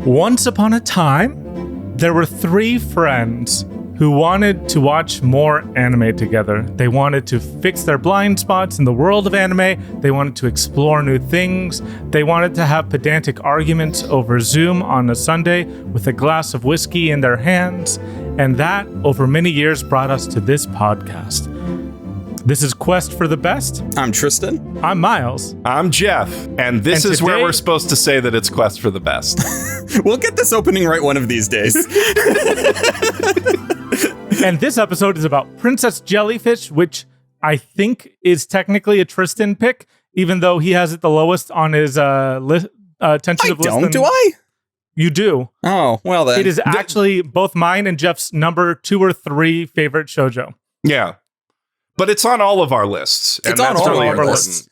Once upon a time, there were three friends who wanted to watch more anime together. They wanted to fix their blind spots in the world of anime. They wanted to explore new things. They wanted to have pedantic arguments over Zoom on a Sunday with a glass of whiskey in their hands. And that, over many years, brought us to this podcast. This is Quest for the Best. I'm Tristan. I'm Miles. I'm Geoff. And this is where we're supposed to say that it's Quest for the Best. We'll get this opening right one of these days. And this episode is about Princess Jellyfish, which I think is technically a Tristan pick, even though he has it the lowest on his tentative list. Do I? You do. Oh, well then. It is actually both mine and Jeff's number 2 or 3 favorite shoujo. Yeah. But it's on all of our lists. It's on all of our lists.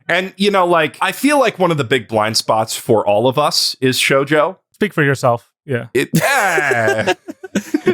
And, you know, like, I feel like one of the big blind spots for all of us is shoujo. Speak for yourself. Yeah. Yeah.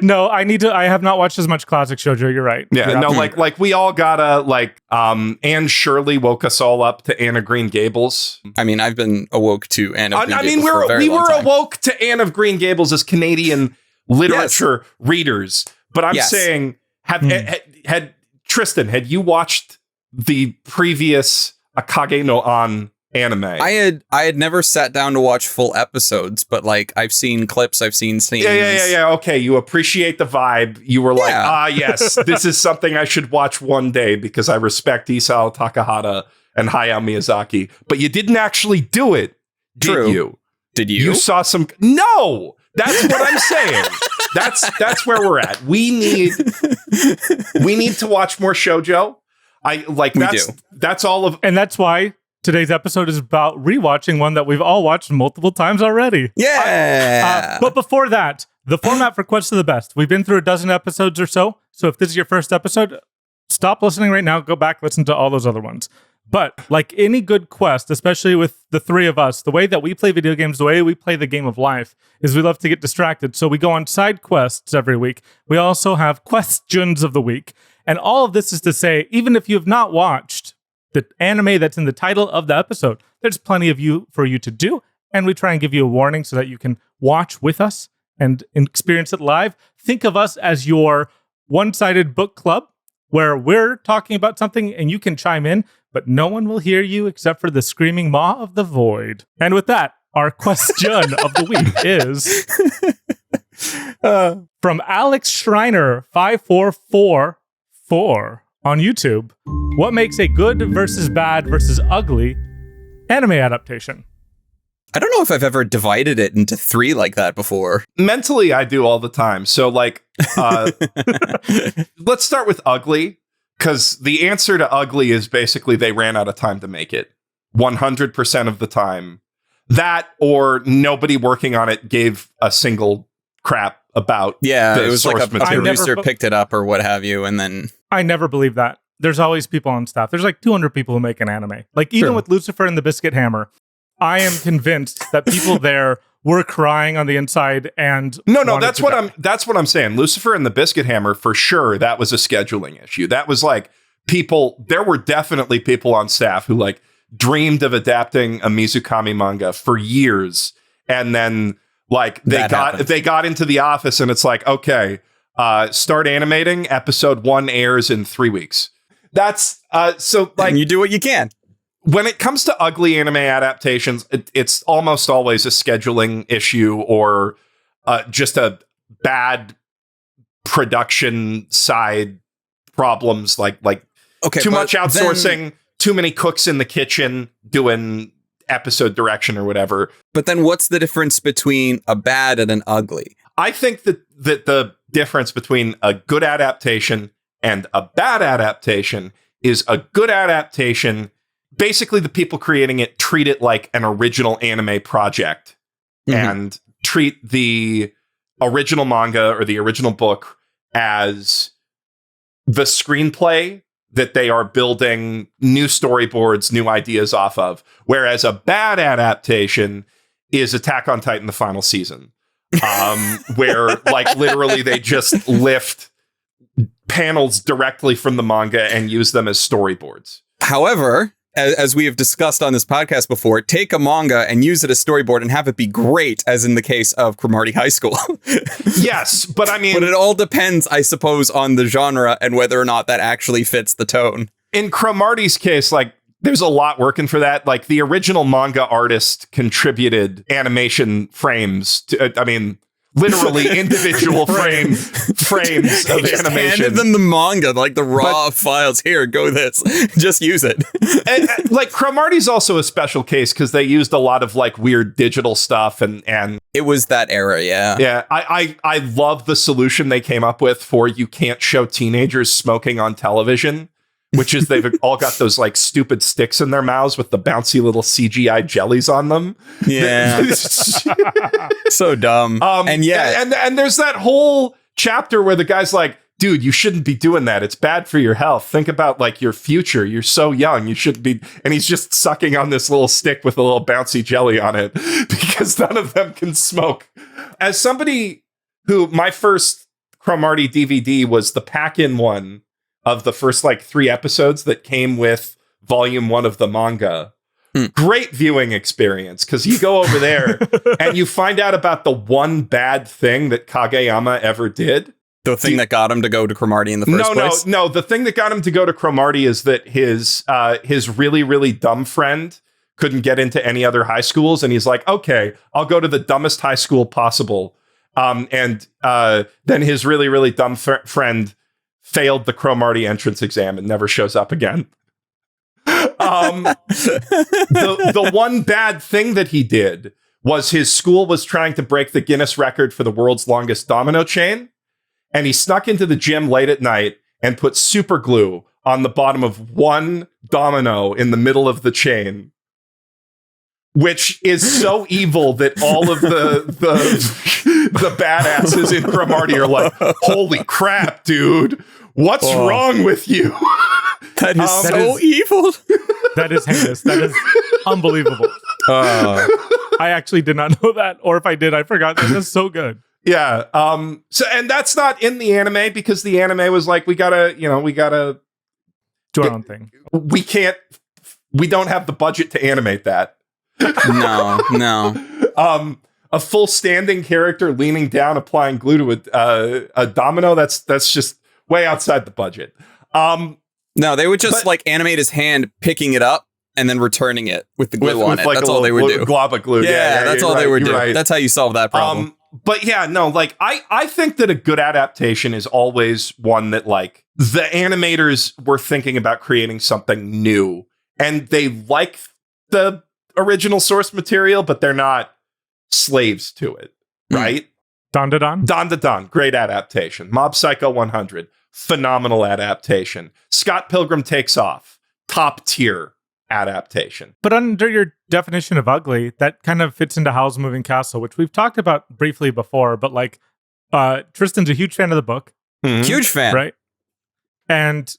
No, I have not watched as much classic shoujo. You're right. Yeah. No, like we all gotta, like, Anne Shirley woke us all up to Anne of Green Gables. I mean, I've been awoke to Anne of Green Gables we for a very long were time. awoke to Anne of Green Gables as Canadian literature readers. But I'm saying, had Tristan, had you watched the previous Akage no An anime? I had never sat down to watch full episodes, but like I've seen clips, I've seen scenes. Yeah. Okay, you appreciate the vibe. You were like, yes, this is something I should watch one day because I respect Isao Takahata and Hayao Miyazaki. But you didn't actually do it, did you? Did you? You saw some. No, that's what I'm saying. That's where we're at. We need to watch more shoujo. That's all of, and that's why today's episode is about rewatching one that we've all watched multiple times already. Yeah. But before that, the format for Quest for the Best. We've been through a dozen episodes or so. So if this is your first episode, stop listening right now. Go back, listen to all those other ones. But like any good quest, especially with the three of us, the way that we play video games, the way we play the game of life is we love to get distracted. So we go on side quests every week. We also have questions of the week. And all of this is to say, even if you have not watched the anime that's in the title of the episode, there's plenty for you to do. And we try and give you a warning so that you can watch with us and experience it live. Think of us as your one-sided book club where we're talking about something and you can chime in, but no one will hear you except for the screaming maw of the void. And with that, our question of the week is from Alex Schreiner 5444 on YouTube. What makes a good versus bad versus ugly anime adaptation? I don't know if I've ever divided it into 3 like that before. mentally, I do all the time. So, like, let's start with ugly, because the answer to ugly is basically they ran out of time to make it 100% of the time. That or nobody working on it gave a single crap about it was source like a producer picked it up or what have you, and then I never believe that. There's always people on staff. There's like 200 people who make an anime. Like even with Lucifer and the Biscuit Hammer, I am convinced that people there were crying on the inside and that's what I'm saying. Lucifer and the Biscuit Hammer, for sure, that was a scheduling issue. That was like there were definitely people on staff who like dreamed of adapting a Mizukami manga for years, and then like they got into the office and it's like, okay, start animating. Episode 1 airs in 3 weeks. That's so like and you do what you can. When it comes to ugly anime adaptations, it's almost always a scheduling issue or just a bad production side problems, like too much outsourcing, too many cooks in the kitchen doing episode direction or whatever. But then what's the difference between a bad and an ugly? I think that the difference between a good adaptation and a bad adaptation is a good adaptation. Basically, the people creating it treat it like an original anime project and treat the original manga or the original book as the screenplay that they are building new storyboards, new ideas off of. Whereas a bad adaptation is Attack on Titan, the final season, where like literally they just lift panels directly from the manga and use them as storyboards. However, as we have discussed on this podcast before, take a manga and use it as storyboard and have it be great, as in the case of Cromartie High School. Yes, but I mean... But it all depends, I suppose, on the genre and whether or not that actually fits the tone. In Cromartie's case, like, there's a lot working for that. Like, the original manga artist contributed animation frames to, I mean... literally individual frames of animation. Handed them the manga, like the raw files. Here, go this. Just use it. and, like, Cromartie's also a special case because they used a lot of like weird digital stuff, and it was that era, yeah. Yeah, I love the solution they came up with for you can't show teenagers smoking on television, which is they've all got those like stupid sticks in their mouths with the bouncy little CGI jellies on them. Yeah. So dumb. And yeah. And there's that whole chapter where the guy's like, dude, you shouldn't be doing that. It's bad for your health. Think about like your future. You're so young. You shouldn't be. And he's just sucking on this little stick with a little bouncy jelly on it because none of them can smoke. As somebody who, my first Cromartie DVD was the pack-in one of the first like 3 episodes that came with volume 1 of the manga. Great viewing experience, because you go over there and you find out about the one bad thing that Kageyama ever did. The thing that got him to go to Cromartie in the first place? No. The thing that got him to go to Cromartie is that his really, really dumb friend couldn't get into any other high schools. And he's like, okay, I'll go to the dumbest high school possible. And then his really, really dumb friend failed the Cromartie entrance exam and never shows up again. The one bad thing that he did was his school was trying to break the Guinness record for the world's longest domino chain. And he snuck into the gym late at night and put super glue on the bottom of one domino in the middle of the chain, which is so evil that all of the badasses in Cromartie are like, holy crap, dude. What's wrong with you? That is so evil. That is heinous. That is unbelievable. I actually did not know that. Or if I did, I forgot. That is so good. Yeah. So, and that's not in the anime because the anime was like, we gotta do our own thing. We don't have the budget to animate that. No. A full standing character leaning down, applying glue to a domino. That's just way outside the budget. No, they would just like animate his hand picking it up and then returning it with the glue on it. Like that's all they would do. Glob of glue. Yeah, that's all they would do. Right. That's how you solve that problem. But yeah, no, like I think that a good adaptation is always one that like the animators were thinking about creating something new and they like the original source material, but they're not slaves to it, right? Don da Don? Don da Don, great adaptation. Mob Psycho 100, phenomenal adaptation. Scott Pilgrim Takes Off, top tier adaptation. But under your definition of ugly, that kind of fits into Howl's Moving Castle, which we've talked about briefly before, but like Tristan's a huge fan of the book. Mm-hmm. Huge fan. Right? And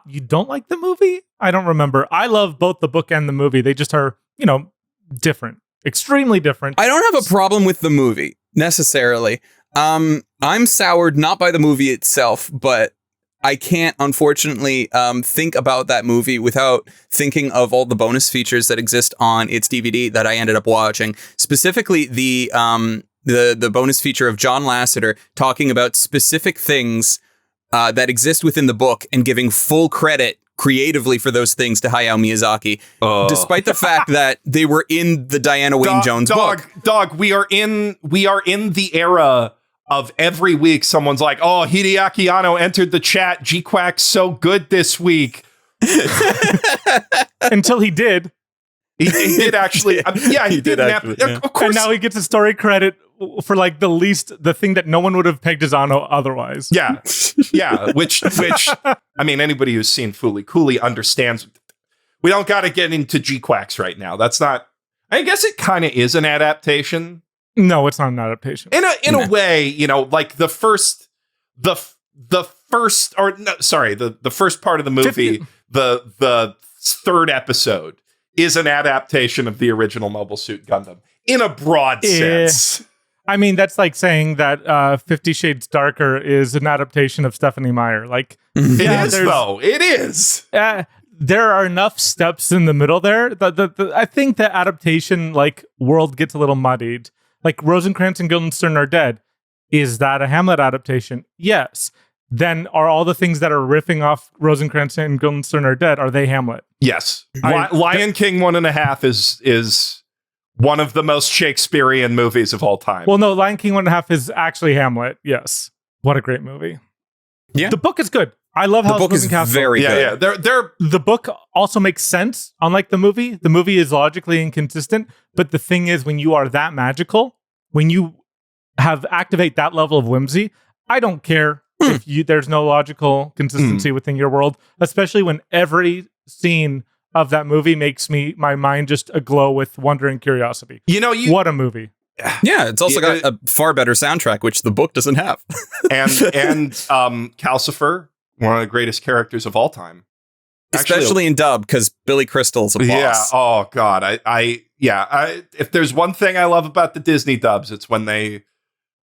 you don't like the movie? I don't remember. I love both the book and the movie. They just are, different. Extremely different. I don't have a problem with the movie, necessarily. I'm soured not by the movie itself, but I can't, unfortunately, think about that movie without thinking of all the bonus features that exist on its DVD that I ended up watching. Specifically, the bonus feature of John Lasseter talking about specific things that exist within the book and giving full credit creatively for those things to Hayao Miyazaki, despite the fact that they were in the Diana Wynne Jones book. We are in the era of every week someone's like, oh, Hideaki Anno entered the chat. G-Quack's so good this week. Until he did. He did actually. He did actually. Of course. And now he gets a story credit for like the thing that no one would have pegged as Anno otherwise. Yeah. Which I mean, anybody who's seen Fooly Cooley understands. We don't got to get into G-Quacks right now. That's not. I guess it kind of is an adaptation. No, it's not an adaptation. In a way, like the first part of the movie, the third episode is an adaptation of the original Mobile Suit Gundam in a broad sense. I mean, that's like saying that 50 Shades Darker is an adaptation of Stephanie Meyer. Like, it is, though. It is. there are enough steps in the middle there. I think the adaptation like world gets a little muddied. Like Rosencrantz and Guildenstern are dead. Is that a Hamlet adaptation? Yes. Then are all the things that are riffing off Rosencrantz and Guildenstern are dead? Are they Hamlet? Yes. Lion King 1.5 is one of the most Shakespearean movies of all time. Well, no, Lion King 1.5 is actually Hamlet. Yes. What a great movie. Yeah. The book is good. I love The Howl's book is Moving Castle. very good. Yeah. The book also makes sense, unlike the movie. The movie is logically inconsistent, but the thing is, when you are that magical, when you activate that level of whimsy, I don't care if there's no logical consistency within your world, especially when every scene of that movie makes my mind just aglow with wonder and curiosity. What a movie. Yeah, it's also got a far better soundtrack, which the book doesn't have. and Calcifer, one of the greatest characters of all time. Especially in dub, because Billy Crystal's a boss. Yeah. Oh God. If there's one thing I love about the Disney dubs, it's when they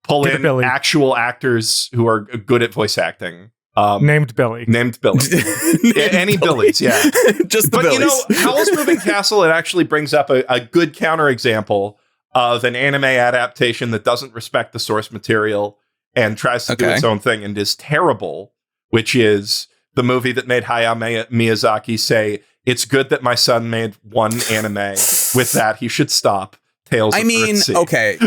pull in actual actors who are good at voice acting. Named Billy. Any Billies, yeah. Just the Billies. Howl's Moving Castle, it actually brings up a good counterexample of an anime adaptation that doesn't respect the source material and tries to do its own thing and is terrible, which is the movie that made Hayao Miyazaki say, "It's good that my son made one anime. With that, he should stop." Tales of Earthsea. Okay.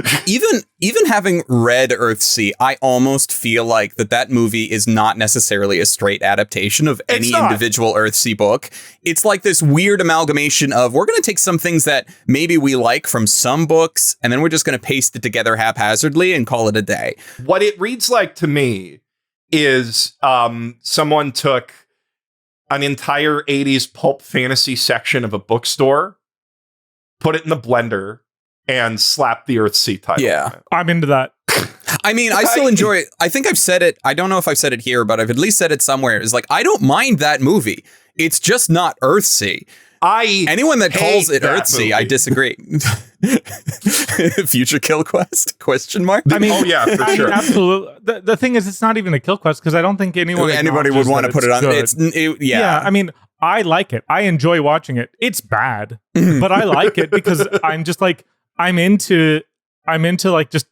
Even having read Earthsea, I almost feel like that movie is not necessarily a straight adaptation of any individual Earthsea book. It's like this weird amalgamation of, we're going to take some things that maybe we like from some books, and then we're just going to paste it together haphazardly and call it a day. What it reads like to me is someone took an entire 80s pulp fantasy section of a bookstore, put it in the blender, and slap the Earthsea title. Yeah. I'm into that. I mean, I still enjoy it. I think I've said it. I don't know if I've said it here, but I've at least said it somewhere. It's like, I don't mind that movie. It's just not Earthsea. Anyone that calls it Earthsea, I disagree. Future Kill Quest? Question mark? I mean, for sure. Absolutely. The thing is, it's not even a kill quest because I don't think anybody would want to put it on. Yeah, I mean, I like it. I enjoy watching it. It's bad, but I like it because I'm just like, I'm into like just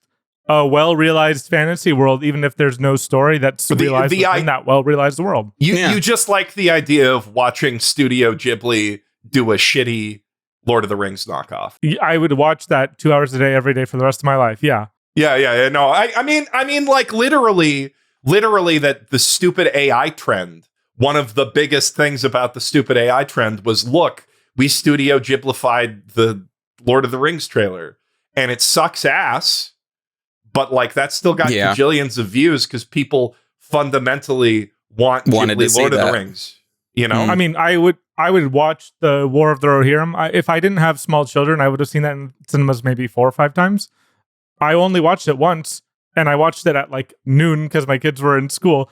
a well-realized fantasy world, even if there's no story that's realized within that well-realized world. You just like the idea of watching Studio Ghibli do a shitty Lord of the Rings knockoff. I would watch that 2 hours a day, every day for the rest of my life. Yeah. Yeah. No, I mean, like literally that the stupid AI trend. One of the biggest things about the stupid AI trend was, look, we Studio Ghiblified the Lord of the Rings trailer, and it sucks ass, but like that's still got gajillions of views because people fundamentally wanted Ghibli Lord of the Rings. I mean, I would watch the War of the Rohirrim. If I didn't have small children, I would have seen that in cinemas maybe 4 or 5 times. I only watched it once, and I watched it at like noon because my kids were in school,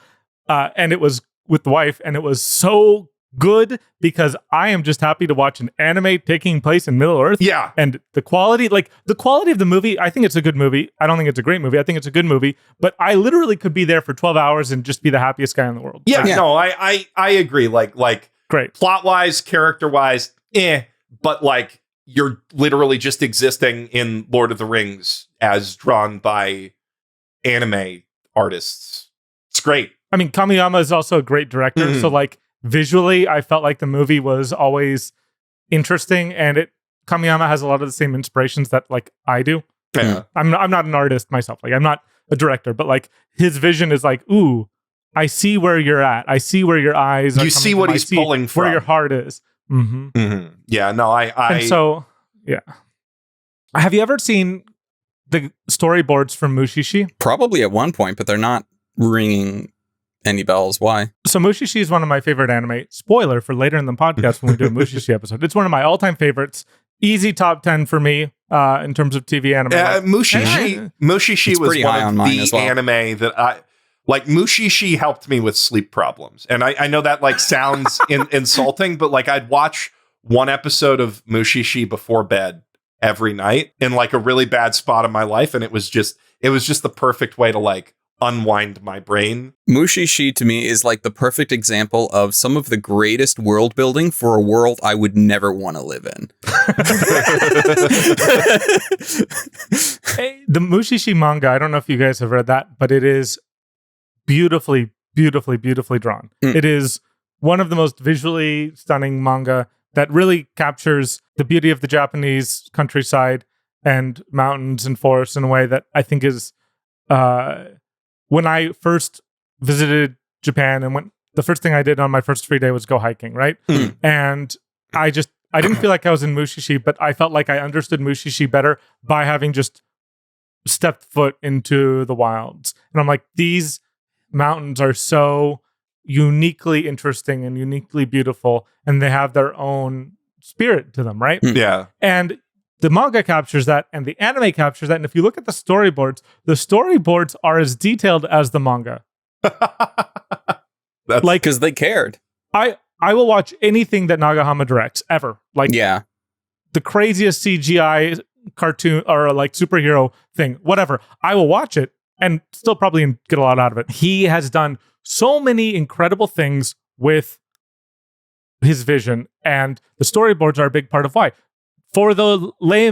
and it was with the wife, and it was so good because I am just happy to watch an anime taking place in Middle Earth. Yeah. And the quality of the movie, I think it's a good movie. I don't think it's a great movie. I think it's a good movie, but I literally could be there for 12 hours and just be the happiest guy in the world. Yeah, no, I agree. Like great. Plot-wise, character-wise, but like you're literally just existing in Lord of the Rings as drawn by anime artists. It's great. I mean, Kamiyama is also a great director, so like visually, I felt like the movie was always interesting, and Kamiyama has a lot of the same inspirations that like I do. Yeah. I'm not an artist myself. Like I'm not a director, but like his vision is like, ooh, I see where you're at. I see where your eyes are. You see what he's pulling from. Where your heart is. Mm-hmm. Mm-hmm. Yeah, no, And so, yeah. Have you ever seen the storyboards from Mushishi? Probably at one point, but they're not ringing any bells. Why? So Mushishi is one of my favorite anime. Spoiler for later in the podcast when we do a Mushishi episode. It's one of my all-time favorites. Easy top 10 for me in terms of TV anime. Mushishi was one of the anime that I... Like, Mushishi helped me with sleep problems. And I know that, like, sounds insulting, but, like, I'd watch one episode of Mushishi before bed every night in, like, a really bad spot of my life, and it was just the perfect way to, like, unwind my brain. Mushishi to me is like the perfect example of some of the greatest world building for a world I would never want to live in. Hey, the Mushishi manga, I don't know if you guys have read that, but it is beautifully, beautifully, beautifully drawn. It is one of the most visually stunning manga that really captures the beauty of the Japanese countryside and mountains and forests in a way that I think is, when I first visited Japan and the first thing I did on my first free day was go hiking, right? And I didn't feel like I was in Mushishi, but I felt like I understood Mushishi better by having just stepped foot into the wilds. And I'm like, these mountains are so uniquely interesting and uniquely beautiful, and they have their own spirit to them, right? Yeah. And the manga captures that, and the anime captures that. And if you look at the storyboards are as detailed as the manga. That's like, because they cared. I will watch anything that Nagahama directs ever. Like, the craziest CGI cartoon or like superhero thing, whatever. I will watch it and still probably get a lot out of it. He has done so many incredible things with his vision, and the storyboards are a big part of why. For the lay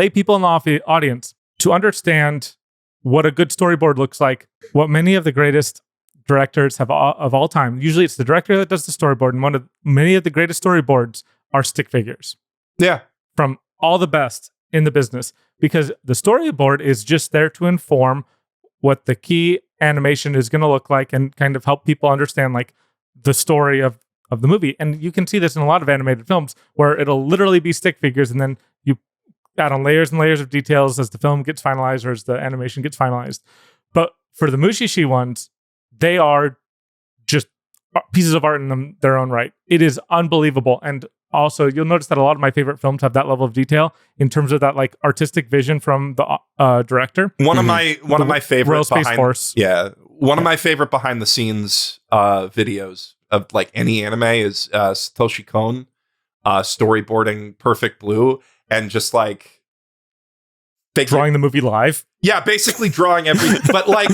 people in the audience to understand what a good storyboard looks like, what many of the greatest directors have of all time. Usually it's the director that does the storyboard, and many of the greatest storyboards are stick figures. Yeah. From all the best in the business, because the storyboard is just there to inform what the key animation is going to look like and kind of help people understand like the story of the movie. And you can see this in a lot of animated films where it'll literally be stick figures, and then you add on layers and layers of details as the film gets finalized or as the animation gets finalized. But for the Mushishi ones, they are just pieces of art in their own right. It is unbelievable. And also, you'll notice that a lot of my favorite films have that level of detail in terms of that like artistic vision from the director. One of my favorite Royal Space Force. Yeah, one of my favorite behind the scenes videos of like any anime is Satoshi Kon storyboarding Perfect Blue, and just like drawing the movie live. Yeah, basically drawing everything. But like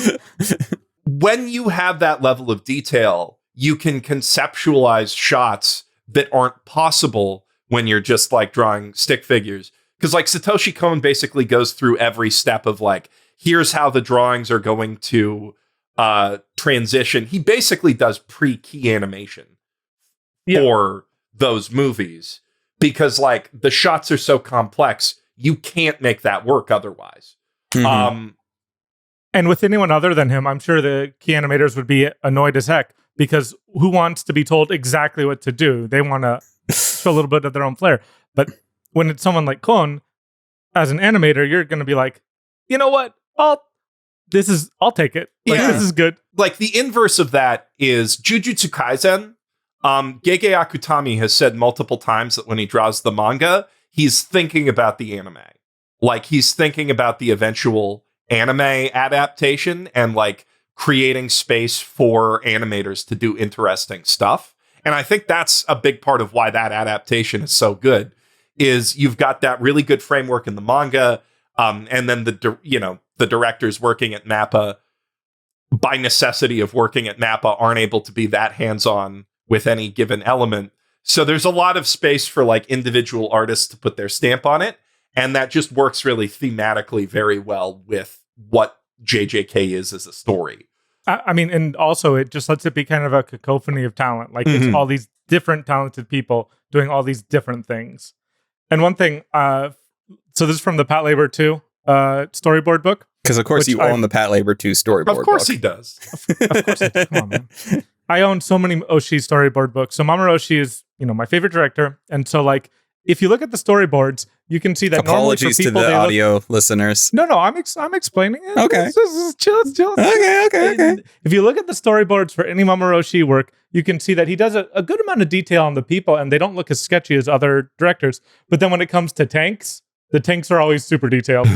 when you have that level of detail, you can conceptualize shots that aren't possible when you're just like drawing stick figures. Because like Satoshi Kon basically goes through every step of like, here's how the drawings are going to transition. He basically does pre-key animation for those movies, because like the shots are so complex, you can't make that work otherwise. And with anyone other than him, I'm sure the key animators would be annoyed as heck, because who wants to be told exactly what to do? They want to show a little bit of their own flair. But when it's someone like Kon, as an animator, you're going to be like, you know what? I'll take it. Like, this is good. Like the inverse of that is Jujutsu Kaisen. Gege Akutami has said multiple times that when he draws the manga, he's thinking about the anime. Like he's thinking about the eventual anime adaptation and like creating space for animators to do interesting stuff. And I think that's a big part of why that adaptation is so good, is you've got that really good framework in the manga, and then the directors working at Mappa, by necessity of working at Mappa, aren't able to be that hands-on with any given element. So there's a lot of space for like individual artists to put their stamp on it, and that just works really thematically very well with what JJK is as a story. I mean, and also it just lets it be kind of a cacophony of talent. Like it's all these different talented people doing all these different things. And one thing, so this is from the Pat Labor 2 storyboard book. Because of course you own the Pat Labor 2 storyboard book. Of course he does. Of course I do. Come on, man. I own so many Oshii storyboard books. So Mamoru Oshii is, my favorite director. And so like, if you look at the storyboards, you can see that apologies normally for people, to the audio listeners. No, I'm explaining it. Okay. It's chill. Okay. If you look at the storyboards for any Mamoru Oshii work, you can see that he does a good amount of detail on the people, and they don't look as sketchy as other directors. But then when it comes to tanks, the tanks are always super detailed.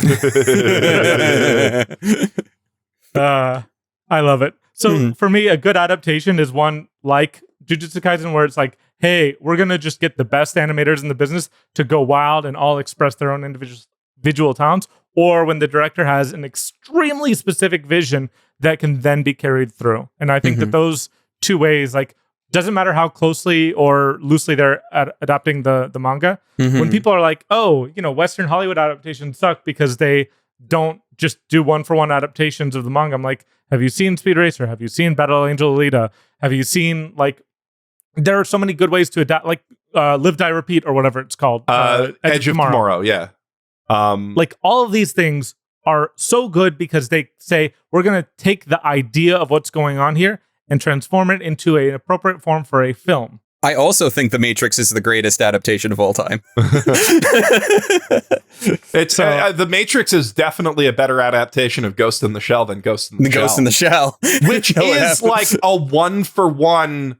I love it. So for me, a good adaptation is one like Jujutsu Kaisen, where it's like, hey, we're going to just get the best animators in the business to go wild and all express their own individual talents. or when the director has an extremely specific vision that can then be carried through. And I think that those two ways, like, doesn't matter how closely or loosely they're adapting the manga. When people are like, oh, Western Hollywood adaptations suck because they don't just do one-for-one adaptations of the manga. I'm like, have you seen Speed Racer? Have you seen Battle Angel Alita? Have you seen, like, there are so many good ways to adapt, like Live, Die, Repeat, or whatever it's called. Edge of Tomorrow, yeah. Like, all of these things are so good because they say, we're going to take the idea of what's going on here and transform it into an appropriate form for a film. I also think The Matrix is the greatest adaptation of all time. It's The Matrix is definitely a better adaptation of Ghost in the Shell than Ghost in the Shell. Ghost in the Shell, which is like a 1-for-1,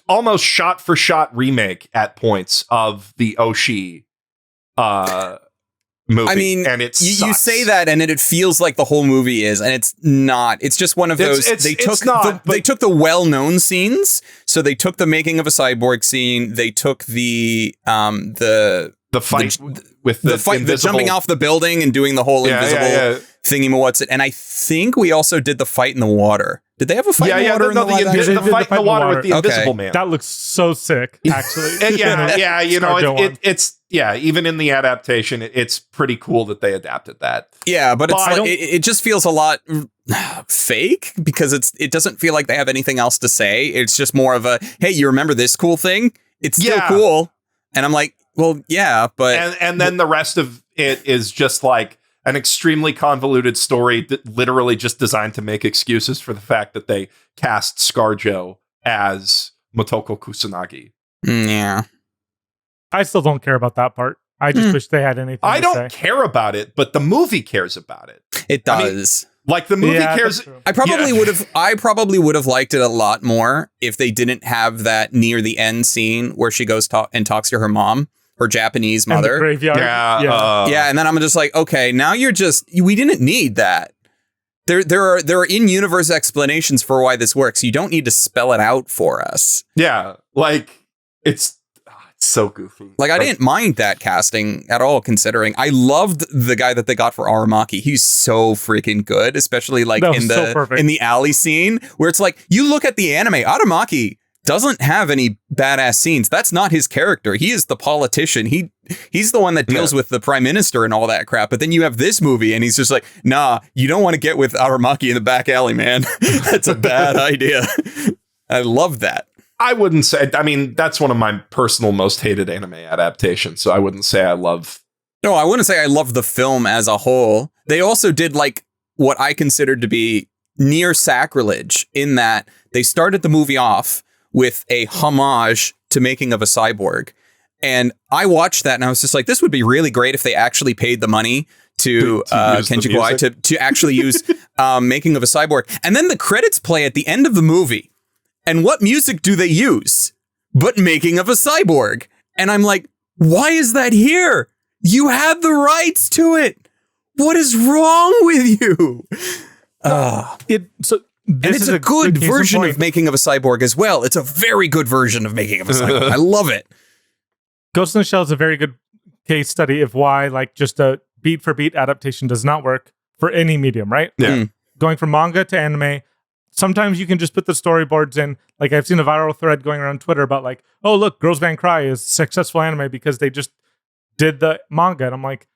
almost shot-for-shot remake at points of the Oshii movie. I mean, and you say that, and it feels like the whole movie is, and it's not. It's just one of those. They took the well-known scenes. So they took the making of a cyborg scene. They took the fight with the jumping off the building and doing the whole invisible thingy. What's it? And I think we also did the fight in the water. Did they have a fight in the water? The fight in the water with the Invisible Man. That looks so sick, actually. It's even in the adaptation, it's pretty cool that they adapted that. Yeah, but it just feels a lot fake because it doesn't feel like they have anything else to say. It's just more of a, hey, you remember this cool thing? It's still cool. And I'm like, well, yeah, but... And then the rest of it is just like an extremely convoluted story that literally just designed to make excuses for the fact that they cast ScarJo as Motoko Kusanagi. Yeah. I still don't care about that part. I just wish they had anything I to don't say. care about it, but the movie cares about it. It does. Like the movie cares. I probably would have liked it a lot more if they didn't have that near the end scene where she goes and talks to her mom, her Japanese mother. And the graveyard. Yeah, and then I'm just like, okay, now we didn't need that. There are in-universe explanations for why this works. You don't need to spell it out for us. Yeah, like it's so goofy. Like, I didn't mind that casting at all, considering I loved the guy that they got for Aramaki. He's so freaking good, especially like in the alley scene where it's like, you look at the anime, Aramaki doesn't have any badass scenes. That's not his character. He is the politician. He's the one that deals with the prime minister and all that crap. But then you have this movie and he's just like, nah, you don't want to get with Aramaki in the back alley, man. That's a bad idea. I love that. I wouldn't say, I mean, that's one of my personal most hated anime adaptations. So I wouldn't say I love. No, I wouldn't say I love the film as a whole. They also did like what I considered to be near sacrilege in that they started the movie off with a homage to Making of a Cyborg. And I watched that and I was just like, this would be really great if they actually paid the money to Kenji Kawai to actually use Making of a Cyborg. And then the credits play at the end of the movie. And what music do they use but Making of a Cyborg? And I'm like, why is that here? You had the rights to it. What is wrong with you? And it's a good version of Making of a Cyborg as well. It's a very good version of Making of a Cyborg. I love it. Ghost in the Shell is a very good case study of why, like, just a beat for beat adaptation does not work for any medium, right? Yeah. Going from manga to anime, sometimes you can just put the storyboards in. Like, I've seen a viral thread going around Twitter about like, oh, look, Girls Band Cry is successful anime because they just did the manga. And I'm like,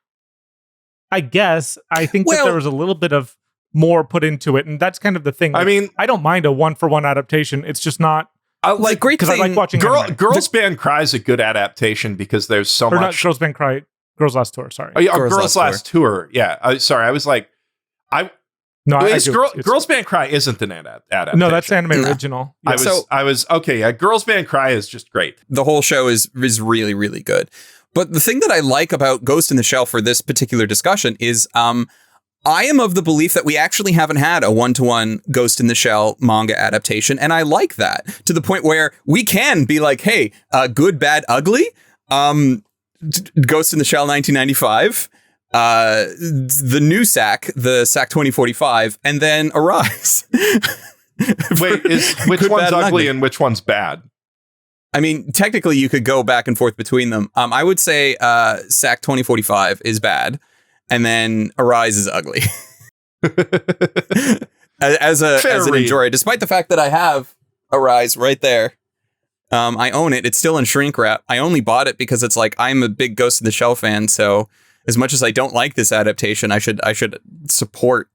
I guess, I think that there was a little bit of more put into it. And that's kind of the thing. Like, I mean, I don't mind a 1-for-1 adaptation. It's just not like great because I like watching Girls Band Cry is a good adaptation because there's so much. Not Girls Band Cry, Girls Last Tour, sorry. Oh, yeah, Girls Last Tour. Yeah. Sorry, I was like, Girls Band Cry isn't an adaptation. No, that's anime original. Yeah. I was okay. Yeah, Girls Band Cry is just great. The whole show is really, really good. But the thing that I like about Ghost in the Shell for this particular discussion is I am of the belief that we actually haven't had a 1-to-1 Ghost in the Shell manga adaptation. And I like that to the point where we can be like, hey, good, bad, ugly. Ghost in the Shell 1995. The new SAC, the SAC 2045, and then Arise. Wait, which good, one's bad, ugly and which one's bad? I mean, technically, you could go back and forth between them. I would say SAC 2045 is bad, and then Arise is ugly. as an enjoyer, despite the fact that I have Arise right there. I own it. It's still in shrink wrap. I only bought it because it's like I'm a big Ghost in the Shell fan, so as much as I don't like this adaptation, I should support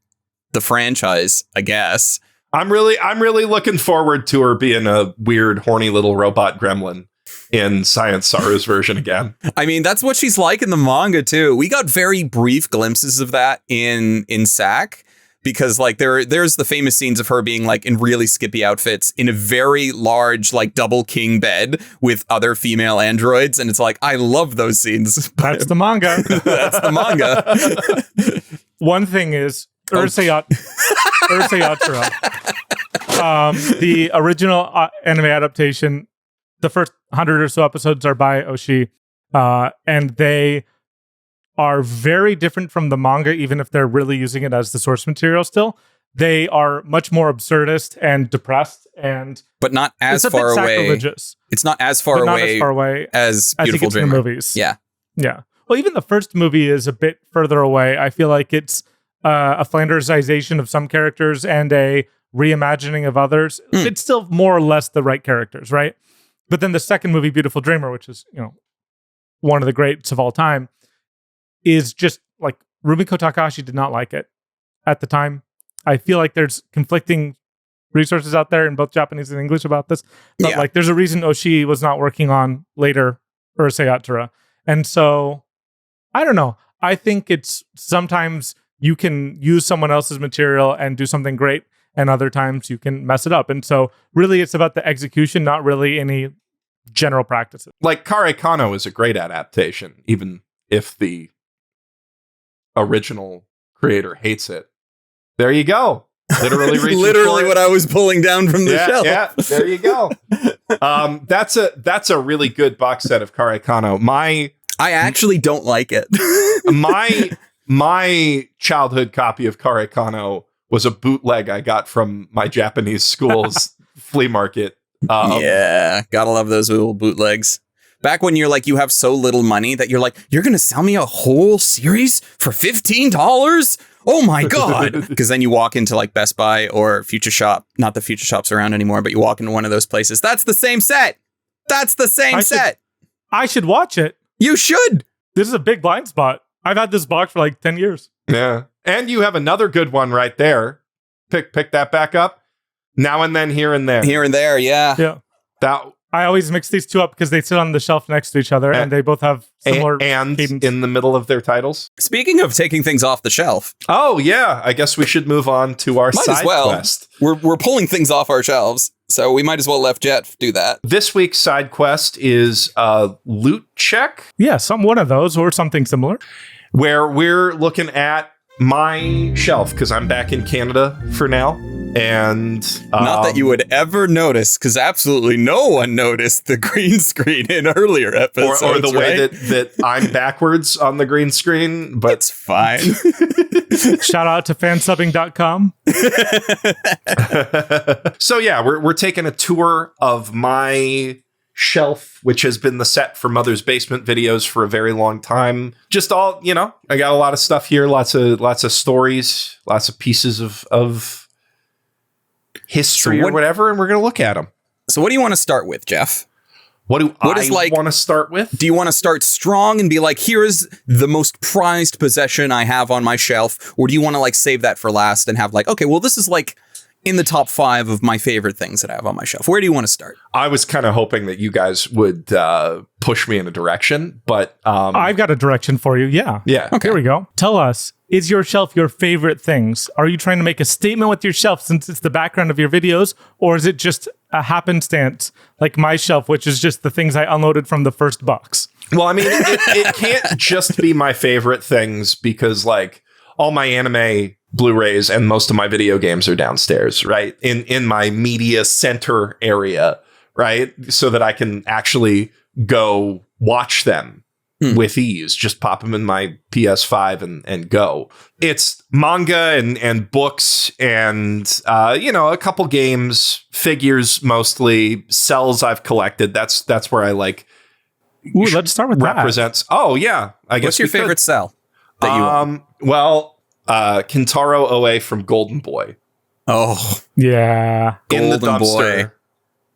the franchise, I guess. I'm really looking forward to her being a weird, horny little robot gremlin in Science Saru's version again. I mean, that's what she's like in the manga too. We got very brief glimpses of that in SAC. Because like there's the famous scenes of her being like in really skippy outfits in a very large like double king bed with other female androids, and it's like I love those scenes. That's the manga. That's the manga. One thing is Urusei Yatsura. The original anime adaptation, the first 100 or so episodes are by Oshii, and they are very different from the manga, even if they're really using it as the source material still. They are much more absurdist and depressed, but not as far away. Sacrilegious. It's not as far away as Beautiful Dreamer. In the movies. Yeah. Well, even the first movie is a bit further away. I feel like it's a Flandersization of some characters and a reimagining of others. It's still more or less the right characters, right? But then the second movie, Beautiful Dreamer, which is one of the greats of all time, is just like Rumiko Takahashi did not like it at the time. I feel like there's conflicting resources out there in both Japanese and English about this. But like there's a reason Oshii was not working on later Urusei Yatsura. And so I don't know. I think it's sometimes you can use someone else's material and do something great, and other times you can mess it up. And so really it's about the execution, not really any general practices. Like Kare Kano is a great adaptation, even if the original creator hates it. There you go. Literally what I was pulling down from the shelf. Yeah, there you go. That's a really good box set of Kare Kano. I actually don't like it. my childhood copy of Kare Kano was a bootleg I got from my Japanese school's flea market. Gotta love those little bootlegs. Back when you're like, you have so little money that you're like, you're going to sell me a whole series for $15? Oh my God. Because then you walk into like Best Buy or Future Shop, not the Future Shops around anymore, but you walk into one of those places. That's the same set. That's the same set. I should watch it. You should. This is a big blind spot. I've had this box for like 10 years. Yeah. And you have another good one right there. Pick that back up. Now and then, here and there. Here and there, yeah. Yeah. I always mix these two up because they sit on the shelf next to each other, and they both have similar and cadence. In the middle of their titles. Speaking of taking things off the shelf. Oh, yeah. I guess we should move on to our side quest. We're pulling things off our shelves, so we might as well let Geoff do that. This week's side quest is Loot Check. Yeah, one of those or something similar. Where we're looking at my shelf, because I'm back in Canada for now. And not that you would ever notice, because absolutely no one noticed the green screen in earlier episodes. Or the way that I'm backwards on the green screen, but it's fine. Shout out to fansubbing.com. So yeah, we're taking a tour of my shelf, which has been the set for Mother's Basement videos for a very long time. Just all, I got a lot of stuff here, lots of stories, lots of pieces of history or whatever, and we're going to look at them. So what do you want to start with, Geoff? What I want to start with? Do you want to start strong and be like, here is the most prized possession I have on my shelf? Or do you want to like save that for last and have like, okay, well, this is like in the top 5 of my favorite things that I have on my shelf? Where do you want to start? I was kind of hoping that you guys would push me in a direction, but I've got a direction for you. Yeah. Okay. Here we go. Tell us, is your shelf your favorite things? Are you trying to make a statement with your shelf since it's the background of your videos? Or is it just a happenstance like my shelf, which is just the things I unloaded from the first box? Well, I mean, it can't just be my favorite things because like all my anime Blu-rays and most of my video games are downstairs, right? In my media center area, right? So that I can actually go watch them with ease. Just pop them in my PS5 and go. It's manga and books and, a couple games, figures mostly, cells I've collected. That's where I like. Ooh, let's start with represents. that. Oh, yeah. I guess what's your favorite cell? that you own? Well, Kintaro OA from Golden Boy. Oh, Yeah. In the Golden dumpster. Boy.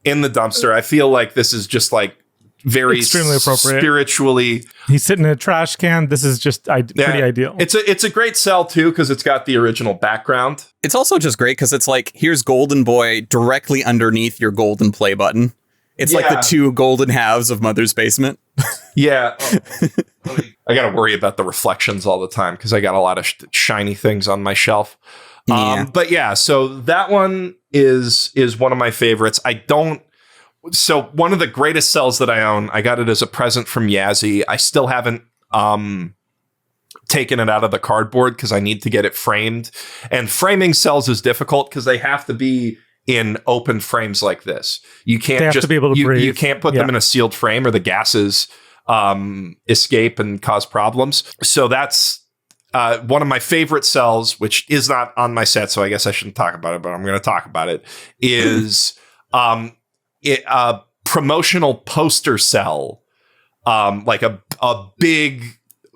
In the dumpster. I feel like this is just like very Extremely appropriate. Spiritually. He's sitting in a trash can. This is just pretty ideal. It's a great sell too because it's got the original background. It's also just great because it's like, here's Golden Boy directly underneath your golden play button. It's like the two golden halves of Mother's Basement. Yeah. I got to worry about the reflections all the time because I got a lot of shiny things on my shelf. But yeah, so that one is one of my favorites. So one of the greatest cells that I own, I got it as a present from Yazy. I still haven't taken it out of the cardboard because I need to get it framed. And framing cells is difficult because they have to be in open frames like this. You can't just be able to breathe. You can't put them in a sealed frame or the gases escape and cause problems. So that's one of my favorite cells, which is not on my set, so I guess I shouldn't talk about it, but I'm going to talk about it, is a promotional poster cell, like a big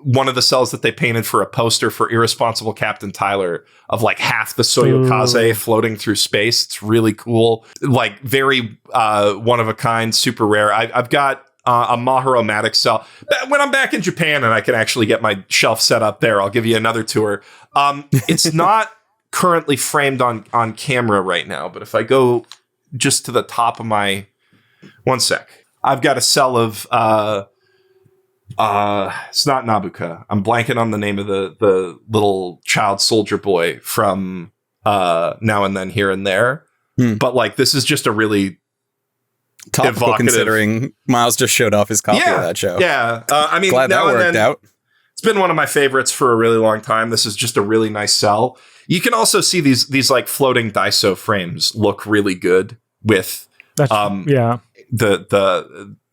one of the cells that they painted for a poster for Irresponsible Captain Tyler of like half the Soyokaze floating through space. It's really cool. Like very one of a kind, super rare. I've got a Maharomatic cell. When I'm back in Japan and I can actually get my shelf set up there, I'll give you another tour. It's not currently framed on camera right now, but if I go just to the top of my... One sec. I've got a cell of... it's not Nabuka. I'm blanking on the name of the little child soldier boy from Now and Then, Here and There. But like, this is just a really topical considering Miles just showed off his copy of that show. Yeah. I mean, glad that worked out. It's been one of my favorites for a really long time. This is just a really nice cell. You can also see these like floating Daiso frames look really good with the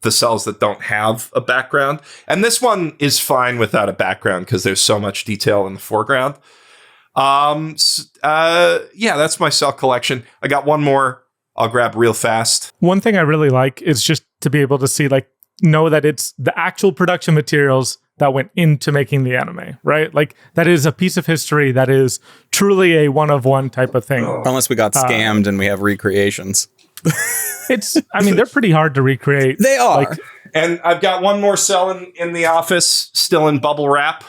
cells that don't have a background. And this one is fine without a background because there's so much detail in the foreground. That's my cell collection. I got one more I'll grab real fast. One thing I really like is just to be able to see, like, know that it's the actual production materials that went into making the anime, right? Like, that is a piece of history that is truly a one-of-one type of thing. Unless we got scammed and we have recreations. They're pretty hard to recreate. They are. And I've got one more cell in the office, still in bubble wrap.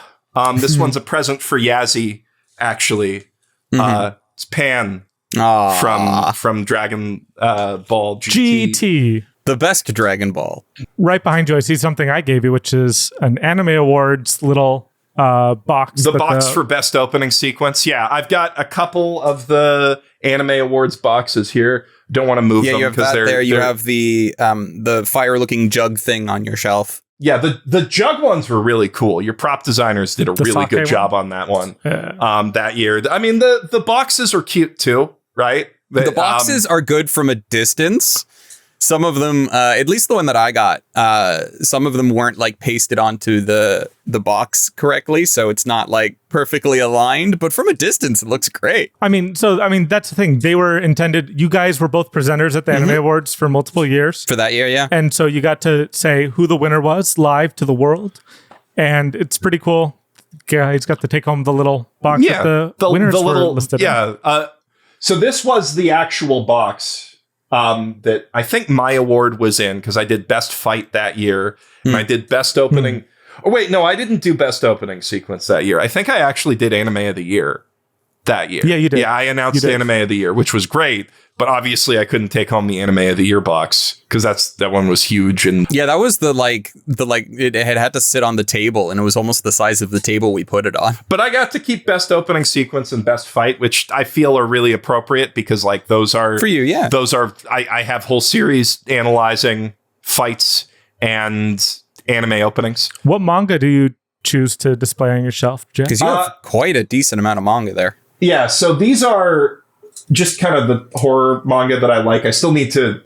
This one's a present for Yazy, actually. It's Pan from Dragon Ball GT. The best Dragon Ball. Right behind you, I see something I gave you, which is an Anime Awards little box. The box for best opening sequence. Yeah, I've got a couple of the Anime Awards boxes here. Don't want to move them because they're You have the fire-looking jug thing on your shelf. Yeah, the jug ones were really cool. Your prop designers did a really good job on that one that year. I mean, the boxes are cute too, right? The boxes are good from a distance. Some of them, at least the one that I got, some of them weren't like pasted onto the box correctly, so it's not like perfectly aligned. But from a distance, it looks great. I mean, that's the thing. They were intended. You guys were both presenters at the Anime Awards for multiple years. For that year, yeah. And so you got to say who the winner was live to the world, and it's pretty cool. Guys got to take home the little box that the winners were listed. Yeah. So this was the actual box. That I think my award was in because I did best fight that year and I did best opening. Oh wait, no, I didn't do best opening sequence that year. I think I actually did anime of the year that year. Yeah, you did. Yeah, I announced anime of the year, which was great. But obviously, I couldn't take home the anime of the year box because that one was huge. And yeah, that was it had to sit on the table, and it was almost the size of the table we put it on. But I got to keep best opening sequence and best fight, which I feel are really appropriate because like those are for you. Yeah, those are. I have whole series analyzing fights and anime openings. What manga do you choose to display on your shelf, Geoff? Because you have quite a decent amount of manga there. Yeah, so these are just kind of the horror manga that I like. I still need to...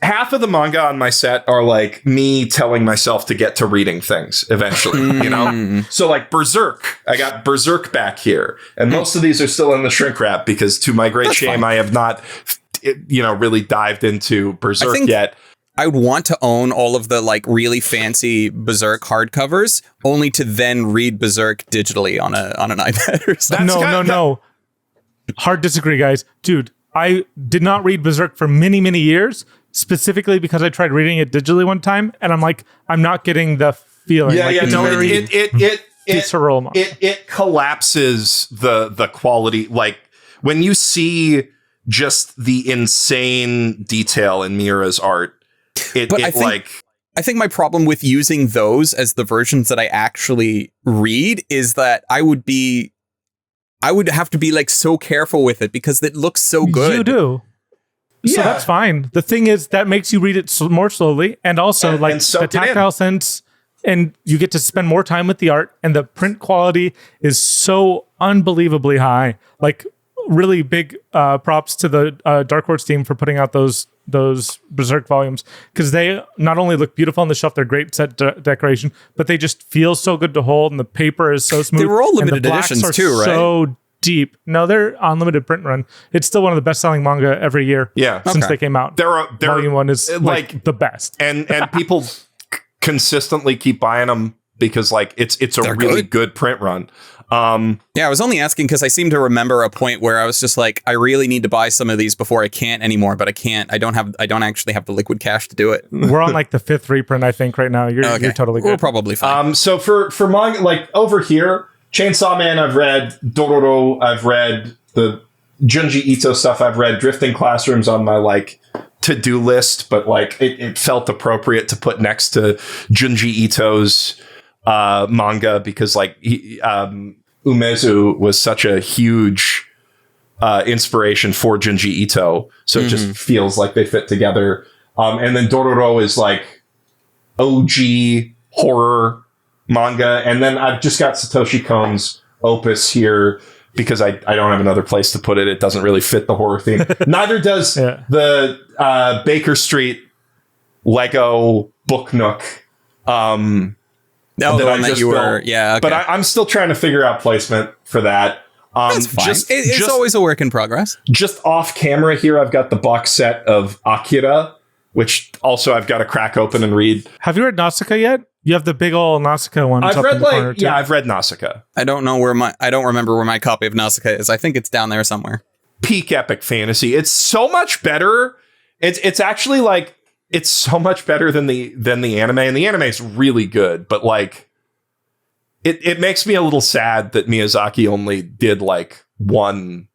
Half of the manga on my set are like me telling myself to get to reading things eventually, you know? So like Berserk, I got Berserk back here. And most of these are still in the shrink wrap because to my great shame, I have not, really dived into Berserk yet. I would want to own all of the like really fancy Berserk hardcovers, only to then read Berserk digitally on an iPad or something. No. Hard disagree, guys. Dude, I did not read Berserk for many, many years, specifically because I tried reading it digitally one time, and I'm like, I'm not getting the feeling. Visceral. It collapses the quality. Like when you see just the insane detail in Miura's art, I think my problem with using those as the versions that I actually read is that I would have to be like so careful with it because it looks so good. You do. So that's fine. The thing is that makes you read it more slowly, and also the tactile sense, and you get to spend more time with the art, and the print quality is so unbelievably high. Like really big props to the Dark Horse team for putting out those Berserk volumes, because they not only look beautiful on the shelf, they're great set decoration, but they just feel so good to hold, and the paper is so smooth. They were all limited editions too, right? So deep. No, they're on limited print run. It's still one of the best selling manga every year. Yeah, since they came out. Volume 1 is like the best, and people consistently keep buying them because like it's a really good print run. I was only asking because I seem to remember a point where I was just like, I really need to buy some of these before I can't anymore, but I can't. I don't actually have the liquid cash to do it. We're on like the 5th reprint, I think, right now. You're totally good. We're probably fine. So for manga, like over here, Chainsaw Man I've read, Dororo I've read, the Junji Ito stuff I've read, Drifting Classrooms on my like to-do list, but like it felt appropriate to put next to Junji Ito's manga because like Umezu was such a huge inspiration for Junji Ito, so it just feels like they fit together. And then Dororo is like OG horror manga, and then I've just got Satoshi Kon's Opus here because I don't have another place to put it. It doesn't really fit the horror theme. Neither does the Baker Street Lego Book Nook. But I'm still trying to figure out placement for that. That's fine. It's always a work in progress. Just off camera here, I've got the box set of Akira, which also I've got to crack open and read. Have you read Nausicaa yet? You have the big old Nausicaa one. I've read I've read Nausicaa. I don't remember where my copy of Nausicaa is. I think it's down there somewhere. Peak epic fantasy. It's so much better. It's actually like it's so much better than the anime, and the anime is really good, but like it makes me a little sad that Miyazaki only did like one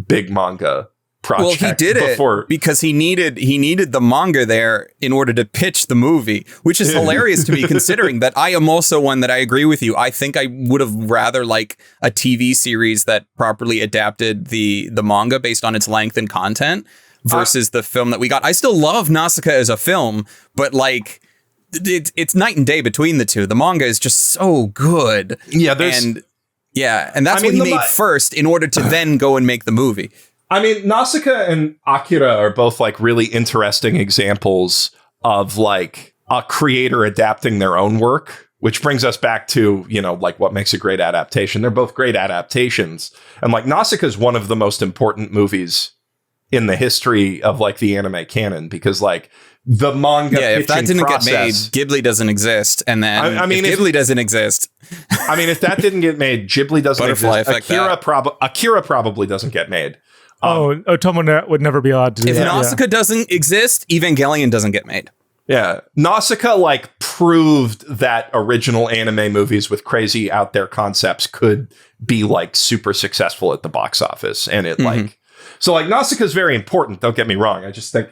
big manga project. Well, he did it because he needed the manga there in order to pitch the movie, which is hilarious to me considering that I am also one that I agree with you. I think I would have rather like a TV series that properly adapted the manga based on its length and content versus the film that we got. I still love Nausicaa as a film, but like it's night and day between the two. The manga is just so good. Yeah, and that's what he made first in order to then go and make the movie. I mean, Nausicaa and Akira are both like really interesting examples of like a creator adapting their own work, which brings us back to, you know, like what makes a great adaptation. They're both great adaptations. And like Nausicaa is one of the most important movies in the history of like the anime canon, because like the manga if that didn't get made, Ghibli doesn't exist. And then if Ghibli doesn't exist. I mean, if that didn't get made, Ghibli doesn't exist. Akira probably doesn't get made. Otomo would never be allowed to do that. If Nausicaa doesn't exist, Evangelion doesn't get made. Yeah. Nausicaa like proved that original anime movies with crazy out there concepts could be like super successful at the box office. And it like, so like Nausicaa is very important. Don't get me wrong. I just think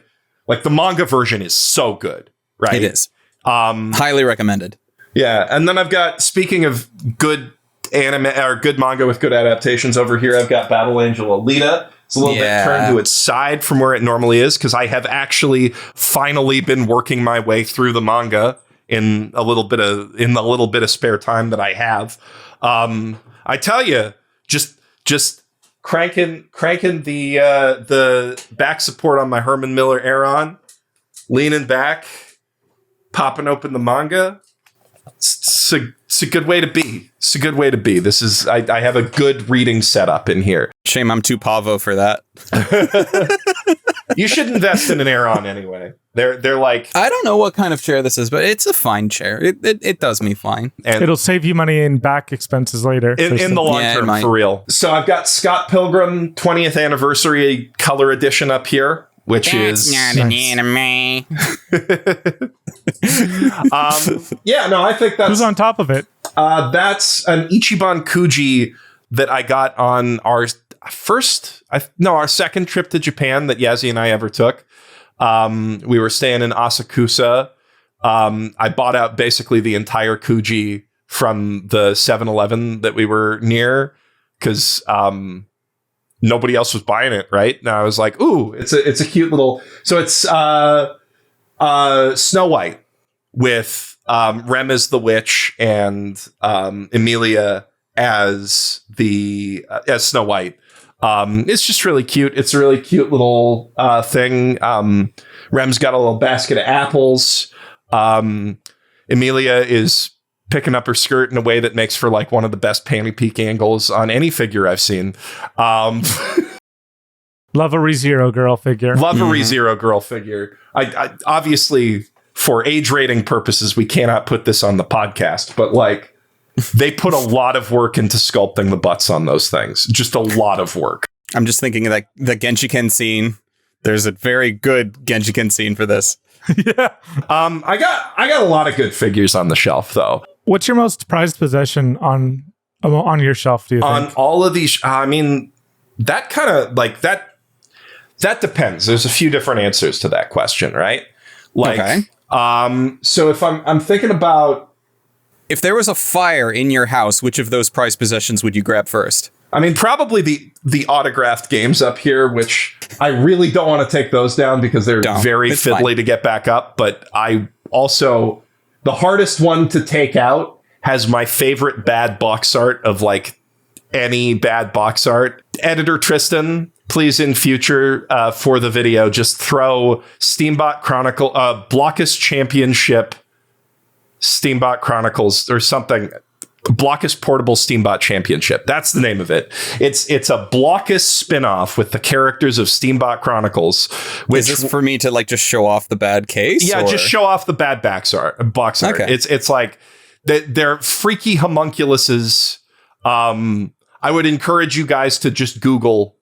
like the manga version is so good, right? It is. Highly recommended. Yeah. And then I've got, speaking of good anime or good manga with good adaptations over here, I've got Battle Angel Alita. It's a little bit turned to its side from where it normally is because I have actually finally been working my way through the manga in a little bit of spare time that I have. I tell you, just cranking the back support on my Herman Miller Aeron, leaning back, popping open the manga. It's a good way to be. It's a good way to be. This is I have a good reading setup in here. Shame I'm too pavo for that. You should invest in an Aeron anyway. They're like, I don't know what kind of chair this is, but it's a fine chair. It does me fine. and It'll save you money in back expenses later. in the long Yeah, it term, might. for real. So I've got Scott Pilgrim 20th anniversary color edition up here, which is not an anime. yeah, no, I think that's Who's on top of it? that's an Ichiban Kuji that I got on our second trip to Japan that Yazy and I ever took. We were staying in Asakusa. I bought out basically the entire Kuji from the 7-Eleven that we were near because nobody else was buying it, right? And I was like, ooh, it's a cute little. So it's Snow White with Rem as the witch and Emilia as Snow White. It's just really cute. It's a really cute little thing. Rem's got a little basket of apples. Emilia is picking up her skirt in a way that makes for like one of the best panty peek angles on any figure I've seen. Love a ReZero girl figure. Love a ReZero girl figure. I obviously for age rating purposes, we cannot put this on the podcast, but like they put a lot of work into sculpting the butts on those things. Just a lot of work. I'm just thinking of like the Genshiken scene. There's a very good Genshiken scene for this. Yeah. I got a lot of good figures on the shelf though. What's your most prized possession on your shelf, do you think? On all of these, I mean, that kind of like that depends. There's a few different answers to that question, right? Like, Okay. So if I'm thinking about, If there was a fire in your house, which of those prized possessions would you grab first? I mean, probably the autographed games up here, which I really don't want to take those down because they're very It's fiddly fine. to get back up. But I also, the hardest one to take out has my favorite bad box art of like any bad box art. Editor Tristan, please in future for the video, just throw Steambot Chronicle, Blockus Championship Steambot Chronicles or something. Blockus Portable Steambot Championship. That's the name of it. It's a Blockus spin-off with the characters of Steambot Chronicles. Which, Is this for me to like just show off the bad case? yeah, or? just show off the bad box art. Okay. It's like they're freaky homunculuses. I would encourage you guys to just Google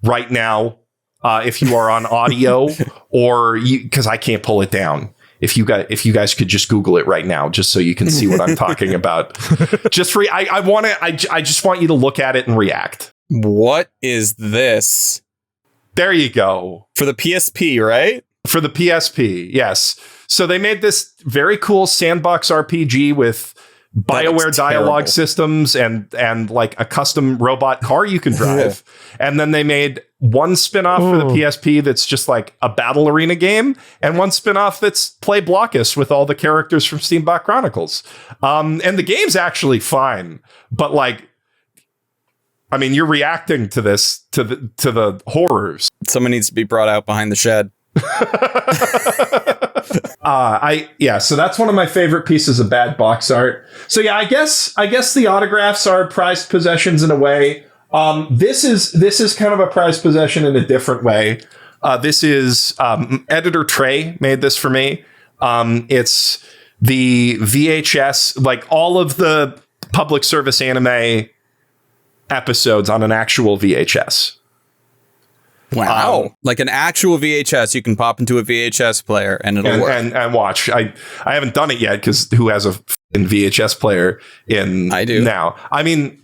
right now if you are on audio or because I can't pull it down. If you guys could just Google it right now, just so you can see what I'm talking about. I just want you to look at it and react. What is this? There you go. For the PSP, right? For the PSP, yes. So they made this very cool sandbox RPG with BioWare dialogue systems and like a custom robot car you can drive. And then they made one spin-off for the PSP that's just like a battle arena game, and one spin-off that's Play Blockus with all the characters from Steambot Chronicles. And the game's actually fine, but like, I mean, you're reacting to this, to the horrors. Someone needs to be brought out behind the shed. So that's one of my favorite pieces of bad box art. So yeah, I guess the autographs are prized possessions in a way. This is kind of a prized possession in a different way. This is editor Trey made this for me. It's the VHS, like all of the public service anime episodes on an actual VHS. Wow. Like an actual VHS, you can pop into a VHS player and it'll work. And watch. I haven't done it yet because who has a VHS player in I do. now? I mean,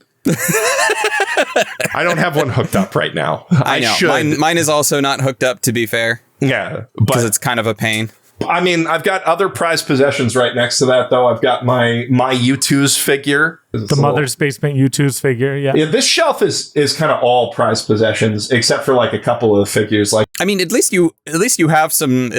I don't have one hooked up right now. I know. should. Mine is also not hooked up, to be fair, Yeah, because but it's kind of a pain. I mean, I've got other prized possessions right next to that, though. I've got my U2's figure. The Mother's Basement U2's figure, yeah. Yeah, this shelf is kind of all prized possessions, except for like a couple of figures. Like, I mean, at least you have some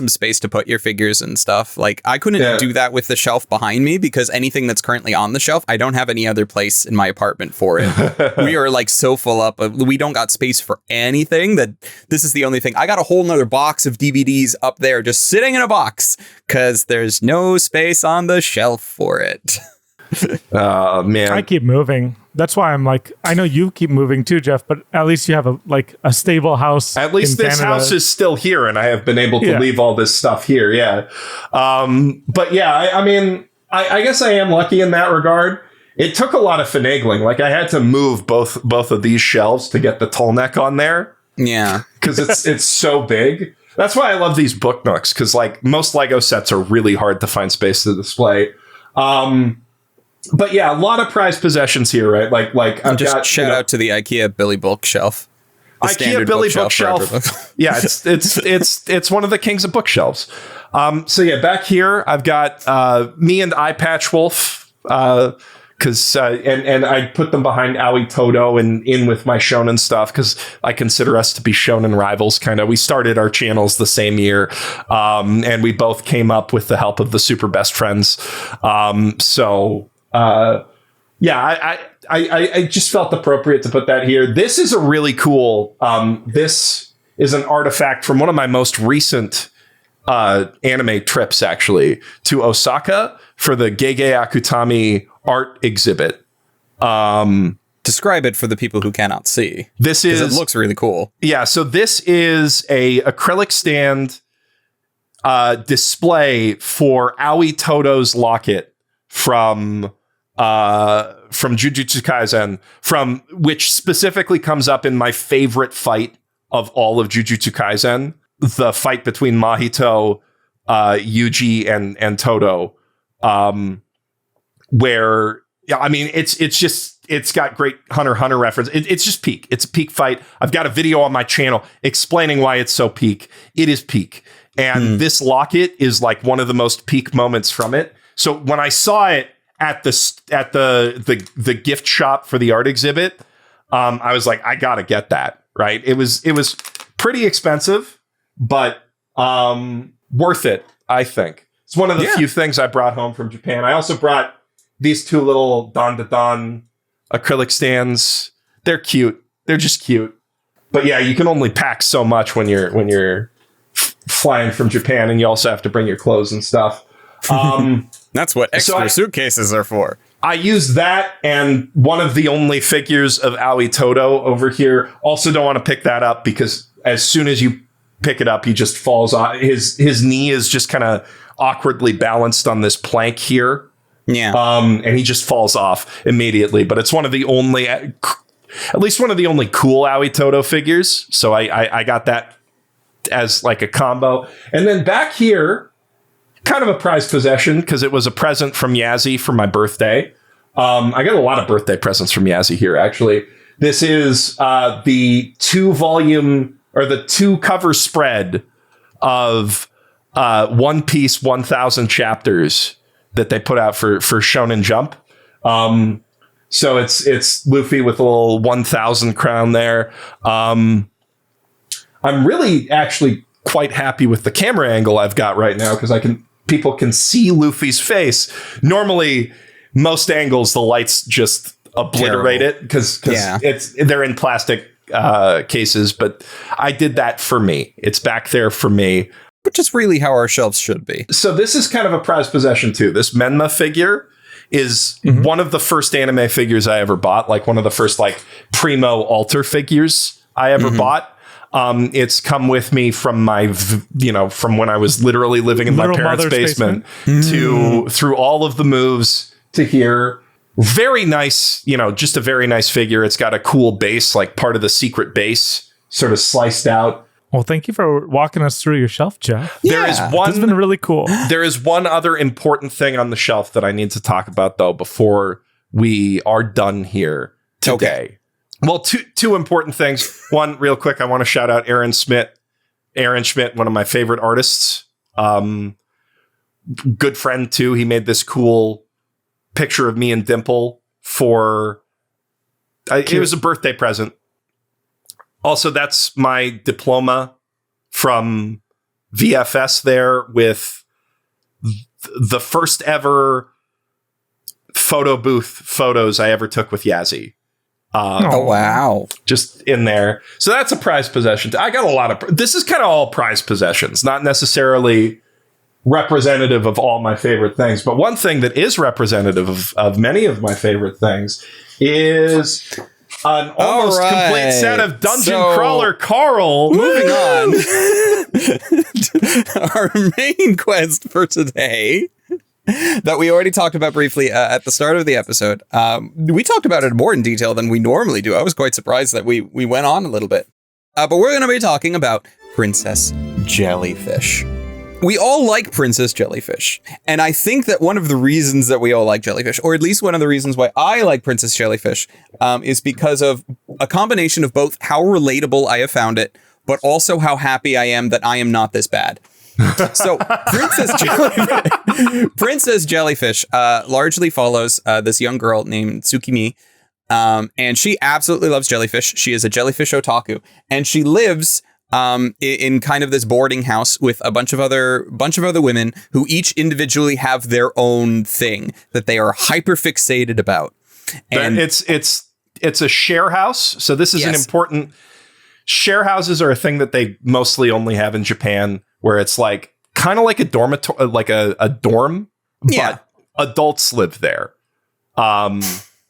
space to put your figures and stuff. Like I couldn't do that with the shelf behind me because anything that's currently on the shelf, I don't have any other place in my apartment for it. We are like so full up. We don't got space for anything that this is the only thing. I got a whole nother box of DVDs up there just sitting in a box because there's no space on the shelf for it. man, I keep moving. That's why I'm like, I know you keep moving too, Geoff, but at least you have a stable house. At least in this Canada. house is still here, and I have been able to leave all this stuff here. Yeah. But yeah, I mean, I guess I am lucky in that regard. It took a lot of finagling. Like, I had to move both of these shelves to get the tall neck on there. Yeah. Because it's so big. That's why I love these book nooks, because like most Lego sets are really hard to find space to display. But yeah, a lot of prized possessions here, right? Like I've just got, shout out to the IKEA Billy bookshelf. The IKEA Billy bookshelf. Yeah, it's one of the kings of bookshelves. So yeah, back here I've got me and Eye Patch Wolf, because and I put them behind Aoi Todo and in with my shonen stuff, because I consider us to be shonen rivals. Kind of, we started our channels the same year, and we both came up with the help of the super best friends. Yeah, I just felt appropriate to put that here. This is a really cool. This is an artifact from one of my most recent anime trips, actually, to Osaka for the Gege Akutami art exhibit. Describe it for the people who cannot see. This is, it looks really cool. Yeah, so this is a acrylic stand display for Aoi Todo's locket from Jujutsu Kaisen, from which specifically comes up in my favorite fight of all of Jujutsu Kaisen, the fight between Mahito, Yuji, and Todo, where, yeah, I mean, it's got great Hunter x Hunter reference. It's just peak. It's a peak fight. I've got a video on my channel explaining why it's so peak. It is peak. And this locket is like one of the most peak moments from it. So when I saw it at the gift shop for the art exhibit, I was like, I gotta get that. Right? It was pretty expensive, but worth it, I think. It's one of the few things I brought home from Japan. I also brought these two little Don acrylic stands. They're cute. They're just cute. But yeah, you can only pack so much when you're flying from Japan, and you also have to bring your clothes and stuff. That's what extra suitcases are for. I used that and one of the only figures of Aoi Todo over here. Also don't want to pick that up because as soon as you pick it up, he just falls off. His knee is just kind of awkwardly balanced on this plank here. Yeah. And he just falls off immediately. But it's one of the only, at least one of the only cool Aoi Todo figures. So I got that as like a combo. And then back here, kind of a prized possession because it was a present from Yazy for my birthday. I got a lot of birthday presents from Yazy here, actually. This is the 2-volume or the 2-cover spread of One Piece 1000 chapters that they put out for Shonen Jump. So it's Luffy with a little 1000 crown there. I'm really actually quite happy with the camera angle I've got right now because people can see Luffy's face. Normally, most angles, the lights just obliterate it because they're in plastic cases. But I did that for me. It's back there for me. Which is really how our shelves should be. So this is kind of a prized possession too. This Menma figure is one of the first anime figures I ever bought. Like one of the first like primo altar figures I ever bought. It's come with me from from when I was literally living in my parents' basement through all of the moves to here. Very nice, just a very nice figure. It's got a cool base, like part of the secret base sort of sliced out. Well, thank you for walking us through your shelf, Geoff. There is one. This has been really cool. There is one other important thing on the shelf that I need to talk about, though, before we are done here today. Okay. Well, two important things. One, real quick, I want to shout out Aaron Schmidt. Aaron Schmidt, one of my favorite artists. Good friend, too. He made this cool picture of me and Dimple for... it was a birthday present. Also, that's my diploma from VFS there with the first ever photo booth photos I ever took with Yazy. Oh, wow. Just in there. So that's a prized possession. I got a lot of... This is kind of all prized possessions, not necessarily representative of all my favorite things. But one thing that is representative of many of my favorite things is an almost complete set of Dungeon Crawler Carl. Moving on. Our main quest for today that we already talked about briefly at the start of the episode. We talked about it more in detail than we normally do. I was quite surprised that we went on a little bit. But we're going to be talking about Princess Jellyfish. We all like Princess Jellyfish. And I think that one of the reasons that we all like Jellyfish, or at least one of the reasons why I like Princess Jellyfish, is because of a combination of both how relatable I have found it, but also how happy I am that I am not this bad. So Princess Jellyfish largely follows this young girl named Tsukimi. And she absolutely loves jellyfish. She is a jellyfish otaku, and she lives in kind of this boarding house with a bunch of other women who each individually have their own thing that they are hyper fixated about. And it's a share house. So this is an important. Share houses are a thing that they mostly only have in Japan, where it's like kind of like a dormitory, like a dorm, but adults live there.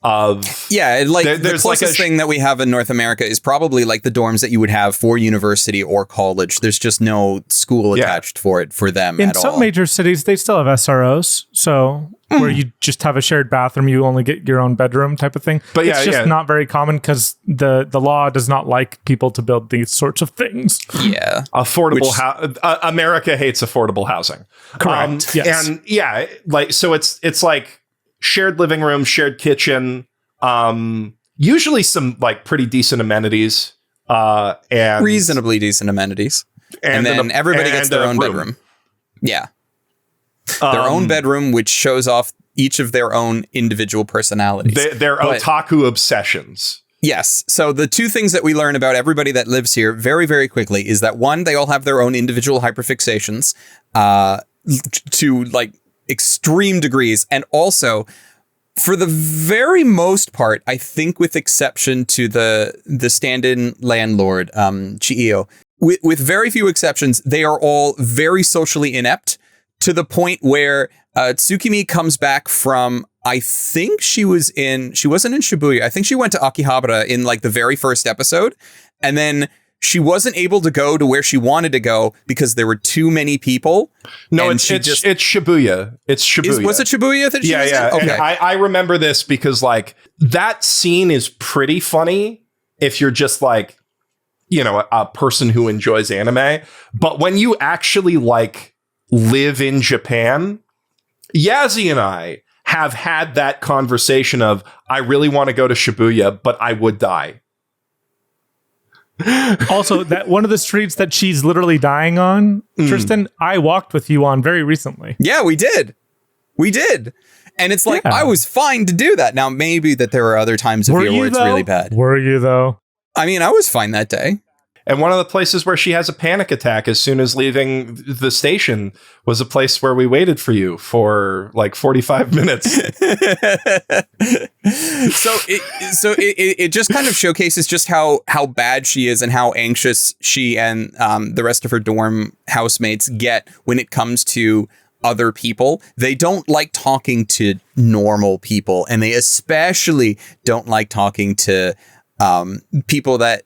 The closest thing that we have in North America is probably like the dorms that you would have for university or college. There's just no school attached for them in at all. some major cities, they still have SROs, so where you just have a shared bathroom, you only get your own bedroom type of thing. But it's just not very common because the law does not like people to build these sorts of things. Yeah, affordable. America hates affordable housing. Correct. Yes. And so it's like shared living room, shared kitchen, usually some like pretty decent amenities, and reasonably decent amenities. And then everybody gets their own bedroom. Yeah. Their own bedroom, which shows off each of their own individual personalities. Their otaku obsessions. Yes. So the two things that we learn about everybody that lives here very, very quickly is that, one, they all have their own individual hyperfixations to like extreme degrees. And also, for the very most part, I think with exception to the stand-in landlord, Chiio, with very few exceptions, they are all very socially inept, to the point where Tsukimi comes back from, I think she wasn't in Shibuya. I think she went to Akihabara in like the very first episode. And then she wasn't able to go to where she wanted to go because there were too many people. No, it's Shibuya. It's Shibuya. Was it Shibuya that she was in? Okay. And I remember this because like that scene is pretty funny if you're just like, a person who enjoys anime. But when you actually like live in Japan, Yazy and I have had that conversation of, I really want to go to Shibuya, but I would die. Also, that one of the streets that she's literally dying on, Tristan, I walked with you on very recently. Yeah, we did. And it's like, I was fine to do that. Now, maybe that there are other times of year where it's really bad. Were you, though? I mean, I was fine that day. And one of the places where she has a panic attack as soon as leaving the station was a place where we waited for you for like 45 minutes. So it just kind of showcases just how bad she is and how anxious she and the rest of her dorm housemates get when it comes to other people. They don't like talking to normal people, and they especially don't like talking to people that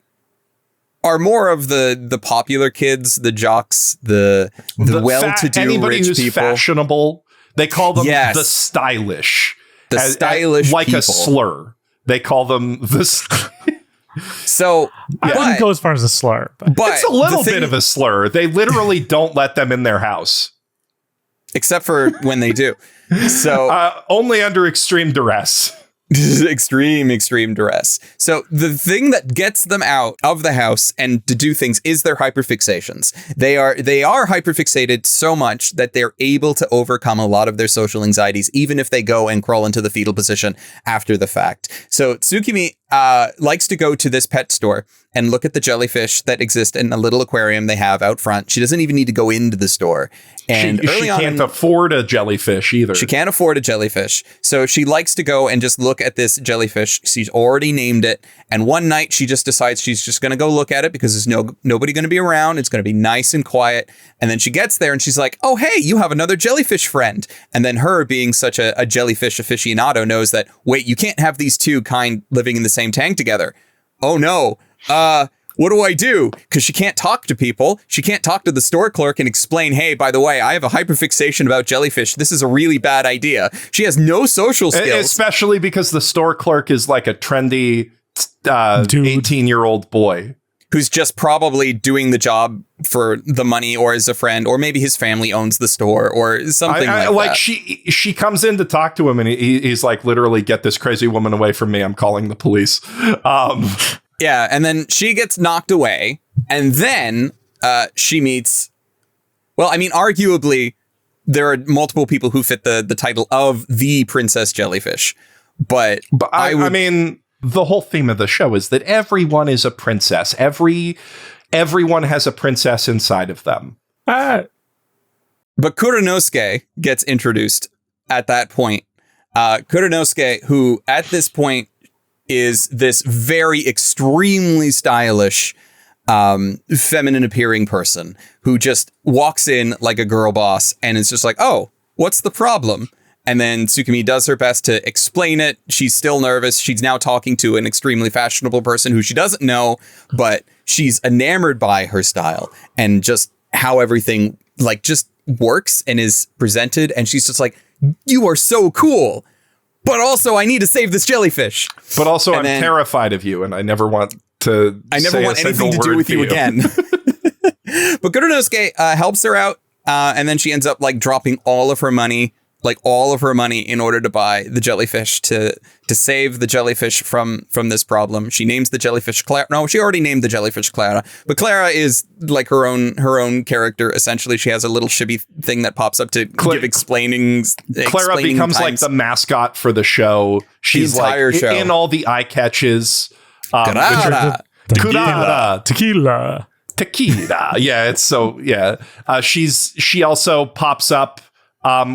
are more of the popular kids, the jocks, the well-to-do anybody rich who's people. Fashionable. They call them the stylish. Stylish like people. A slur. They call them the So I wouldn't go as far as a slur. But it's a little bit of a slur. They literally don't let them in their house. Except for when they do. So only under extreme duress. extreme duress. So the thing that gets them out of the house and to do things is their hyperfixations. They are hyperfixated so much that they're able to overcome a lot of their social anxieties, even if they go and crawl into the fetal position after the fact. So Tsukimi likes to go to this pet store and look at the jellyfish that exist in a little aquarium they have out front. She doesn't even need to go into the store. And she can't afford a jellyfish either. She can't afford a jellyfish. So she likes to go and just look at this jellyfish. She's already named it. And one night she just decides she's just going to go look at it because there's nobody going to be around. It's going to be nice and quiet. And then she gets there and she's like, oh, hey, you have another jellyfish friend. And then her being such a jellyfish aficionado knows that, wait, you can't have these two kind living in the same tank together. Oh, no. What do I do? Because she can't talk to people. She can't talk to the store clerk and explain, hey, by the way, I have a hyperfixation about jellyfish. This is a really bad idea. She has no social skills. Especially because the store clerk is like a trendy 18-year-old boy. Who's just probably doing the job for the money or as a friend, or maybe his family owns the store or something like that. She comes in to talk to him and he's like, literally, get this crazy woman away from me. I'm calling the police. Yeah, and then she gets knocked away, and then she meets, well, I mean, arguably, there are multiple people who fit the title of the Princess Jellyfish, but I mean, the whole theme of the show is that everyone is a princess. Everyone has a princess inside of them. But Kuranosuke gets introduced at that point. Kuranosuke, who at this point is this very extremely stylish, feminine appearing person who just walks in like a girl boss and is just like, oh, what's the problem? And then Tsukumi does her best to explain it. She's still nervous. She's now talking to an extremely fashionable person who she doesn't know, but she's enamored by her style and just how everything like just works and is presented. And she's just like, you are so cool. But also, I need to save this jellyfish. But also, I'm terrified of you, and I never want to. I never want anything to do with you again. But Kuranosuke helps her out, and then she ends up like dropping all of her money in order to buy the jellyfish to save the jellyfish from this problem. She names the jellyfish Clara. No, she already named the jellyfish Clara, but Clara is like her own character. Essentially, she has a little shibby thing that pops up to give explaining. Clara becomes like the mascot for the show. She's the entire show in all the eye catches. Tequila. Yeah, it's so yeah. She also pops up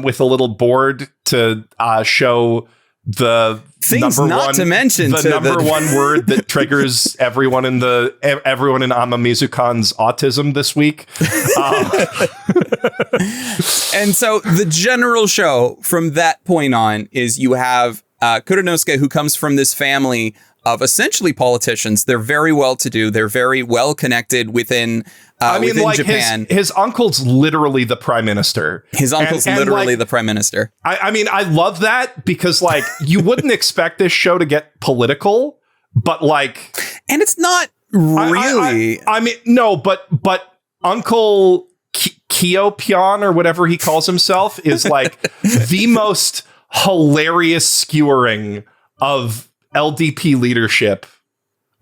with a little board to show the things number not one, to mention the number one word that triggers everyone in Ama Mizukan's autism this week. And so the general show from that point on is you have Kuranosuke, who comes from this family of essentially politicians. They're very well-to-do. They're very well-connected within Japan. His uncle's literally the prime minister. His uncle's literally the prime minister. I mean, I love that because, like, you wouldn't expect this show to get political, but, like... And it's not really... I mean, no, but Uncle Kyo-pyeon, or whatever he calls himself, is, like, the most hilarious skewering of LDP leadership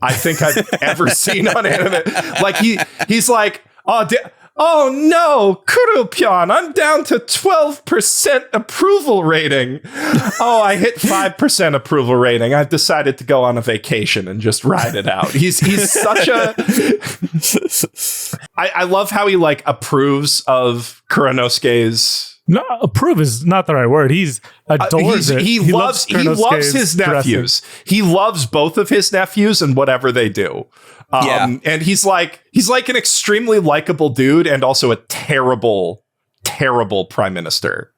I think I've ever seen on anime. Like he's like, oh no, Kuro-pyeon, I'm down to 12% approval rating. Oh, I hit 5% approval rating. I've decided to go on a vacation and just ride it out. He's such a... I love how he like approves of Kuranosuke's... No, approve is not the right word. He's adores it. He loves his nephews. Dressing. He loves both of his nephews and whatever they do. And he's like an extremely likable dude and also a terrible, terrible prime minister.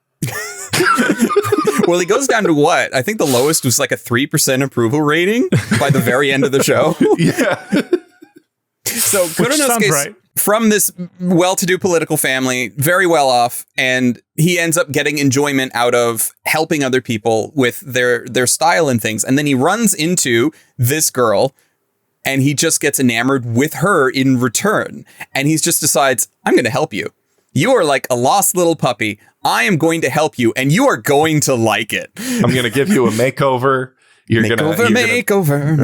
Well, he goes down to what? I think the lowest was like a 3% approval rating by the very end of the show. Yeah. So Kuranosuke's right. From this well-to-do political family, very well off, and he ends up getting enjoyment out of helping other people with their style and things. And then he runs into this girl, and he just gets enamored with her in return. And he just decides, I'm going to help you. You are like a lost little puppy. I am going to help you, and you are going to like it. I'm going to give you a makeover. Makeover.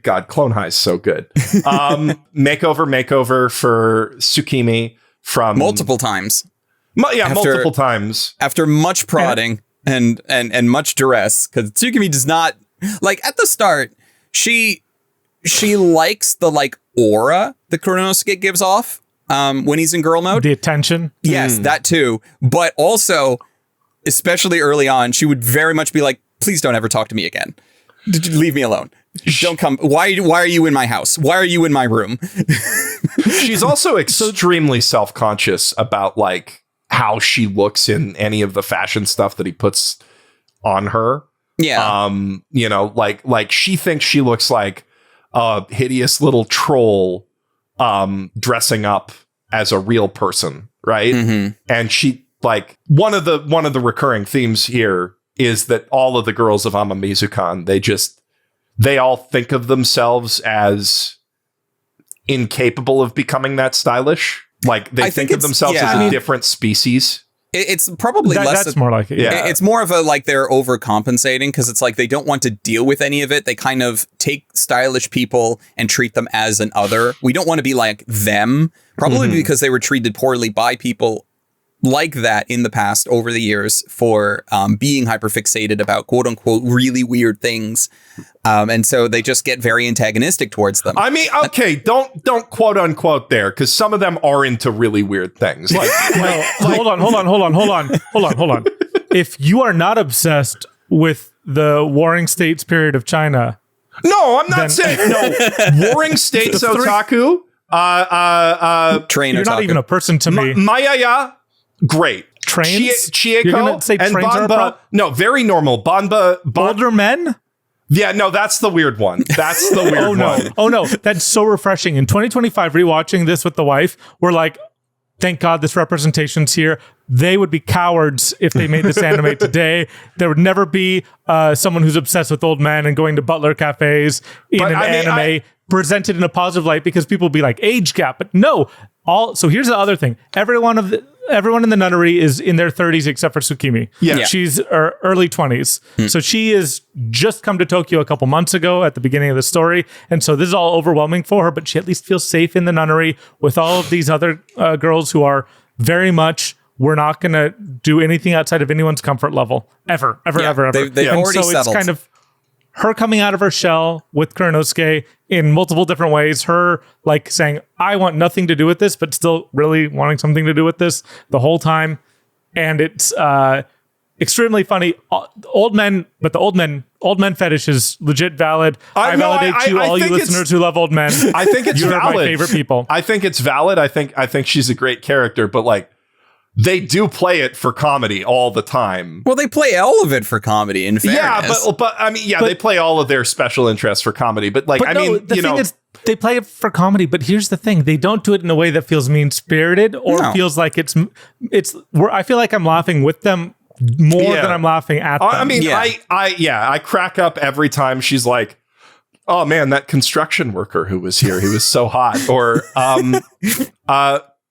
God, Clone High is so good. Makeover for Tsukimi from multiple times. Multiple times. After much prodding and much duress, because Tsukimi does not like at the start. She likes the like aura that Kuronosuke gives off when he's in girl mode. The attention. Yes, that too. But also, especially early on, she would very much be like, "Please don't ever talk to me again. Leave me alone. Don't come. Why are you in my house? Why are you in my room?" She's also extremely self-conscious about like how she looks in any of the fashion stuff that he puts on her. Yeah. Like she thinks she looks like a hideous little troll dressing up as a real person, right? Mm-hmm. And she like one of the recurring themes here is that all of the girls of Amamizukan, they all think of themselves as incapable of becoming that stylish. Like they think of themselves as a different species. It's probably less. That's more like it. Yeah. It's more of a like they're overcompensating because it's like they don't want to deal with any of it. They kind of take stylish people and treat them as an other. We don't want to be like them, probably because they were treated poorly by people like that in the past over the years for being hyperfixated about quote unquote really weird things. And so they just get very antagonistic towards them. I mean, okay, don't quote unquote there, because some of them are into really weird things. Like, hold on. If you are not obsessed with the Warring States period of China, no, I'm not saying no. Warring States otaku. Train you're otaku. not even a person to me. Mayaya, great. Trains? Chieko You're gonna say and trains are a Banba. No, very normal. Banba. Older men? Yeah, no, that's the weird one. That's the weird one. Oh no, that's so refreshing. In 2025, rewatching this with the wife, we're like, thank God this representation's here. They would be cowards if they made this anime today. There would never be someone who's obsessed with old men and going to butler cafes in anime presented in a positive light, because people would be like age gap. But no, so here's the other thing. Everyone in the nunnery is in their 30s except for Tsukimi. Yeah. She's early 20s. So she has just come to Tokyo a couple months ago at the beginning of the story. And so this is all overwhelming for her, but she at least feels safe in the nunnery with all of these other girls who are very much, we're not going to do anything outside of anyone's comfort level. Ever. They've and already so settled. It's kind of her coming out of her shell with Kuronosuke in multiple different ways. Her like saying, I want nothing to do with this, but still really wanting something to do with this the whole time. And it's extremely funny. Old men fetish is legit valid. I validate all you listeners who love old men. I think it's You're valid. my favorite people. I think it's valid. I think she's a great character, but like they do play it for comedy all the time. Well, they play all of it for comedy, in fairness. Yeah, but I mean, they play all of their special interests for comedy. But like, the thing is, they play it for comedy. But here's the thing: they don't do it in a way that feels mean spirited or feels like it's. I feel like I'm laughing with them more than I'm laughing at them. I mean, I crack up every time she's like, "Oh man, that construction worker who was here, he was so hot," or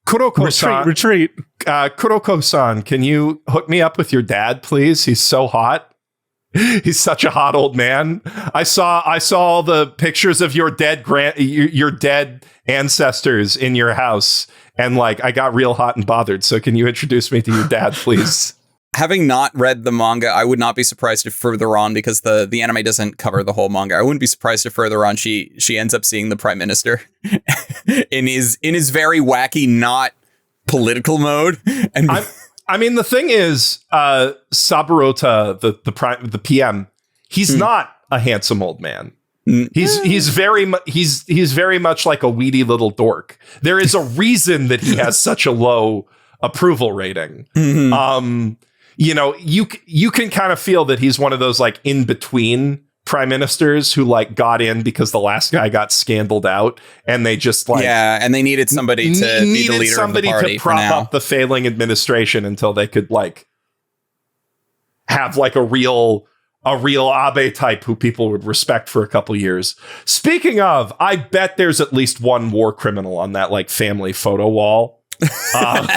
Kuroko-san. Retreat. Kuroko-san, can you hook me up with your dad, please? He's so hot. He's such a hot old man. I saw all the pictures of your dead ancestors in your house, and like I got real hot and bothered. So can you introduce me to your dad, please? Having not read the manga, I would not be surprised if further on, because the anime doesn't cover the whole manga, I wouldn't be surprised if further on she ends up seeing the prime minister in his very wacky, not political mode. And I mean, the thing is, Saburota, the PM, he's not a handsome old man. He's very much like a weedy little dork. There is a reason that he has such a low approval rating. Mm-hmm. You can kind of feel that he's one of those like in between prime ministers who like got in because the last guy got scandaled out, and they just like and they needed somebody to be the leader of the party to prop up the failing administration until they could like have like a real Abe type who people would respect for a couple years. Speaking of, I bet there's at least one war criminal on that like family photo wall. And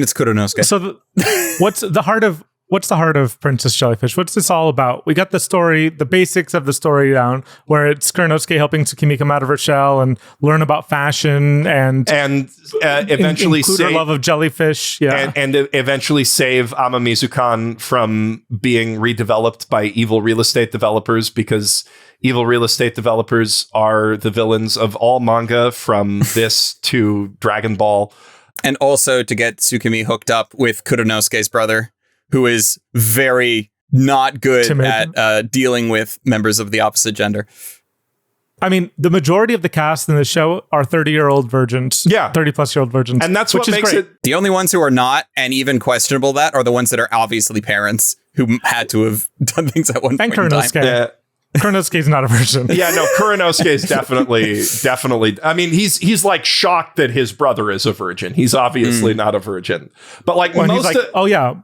it's Kuronosuke. So what's the heart of what's the heart of Princess Jellyfish? What's this all about? We got the story, the basics of the story down, where it's Kurenosuke helping Tsukimi come out of her shell and learn about fashion and eventually include her love of jellyfish. Yeah, and eventually save Amamizu-kan from being redeveloped by evil real estate developers, because evil real estate developers are the villains of all manga from this to Dragon Ball. And also to get Tsukimi hooked up with Kurenosuke's brother, who is very not good Timid. at dealing with members of the opposite gender. I mean, the majority of the cast in the show are 30-year-old virgins. Yeah. 30-plus-year-old virgins. And that's which what is makes great. it... The only ones who are not, and even questionable that, are the ones that are obviously parents who had to have done things at one And point in time. Kurenosuke. Kurenosuke's not a virgin. Yeah, no, Kurenosuke is definitely. I mean, he's like shocked that his brother is a virgin. He's obviously not a virgin. But like When he's most like, oh yeah,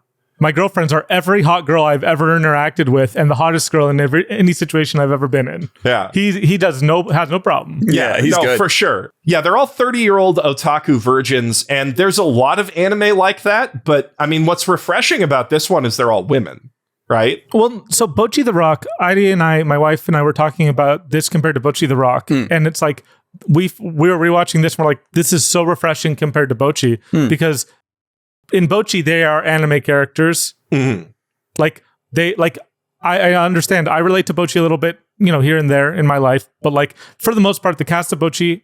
my girlfriends are every hot girl I've ever interacted with and the hottest girl in any situation I've ever been in. Yeah. He has no problem. Yeah, he's good. For sure. Yeah, they're all 30-year-old otaku virgins, and there's a lot of anime like that. But I mean, what's refreshing about this one is they're all women. Right. Well, so Bocchi the Rock, my wife and I were talking about this compared to Bocchi the Rock. And it's like, we were rewatching this. And we're like, this is so refreshing compared to Bocchi because in Bocchi, they are anime characters. Mm-hmm. I understand. I relate to Bocchi a little bit, here and there in my life. But like, for the most part, the cast of Bocchi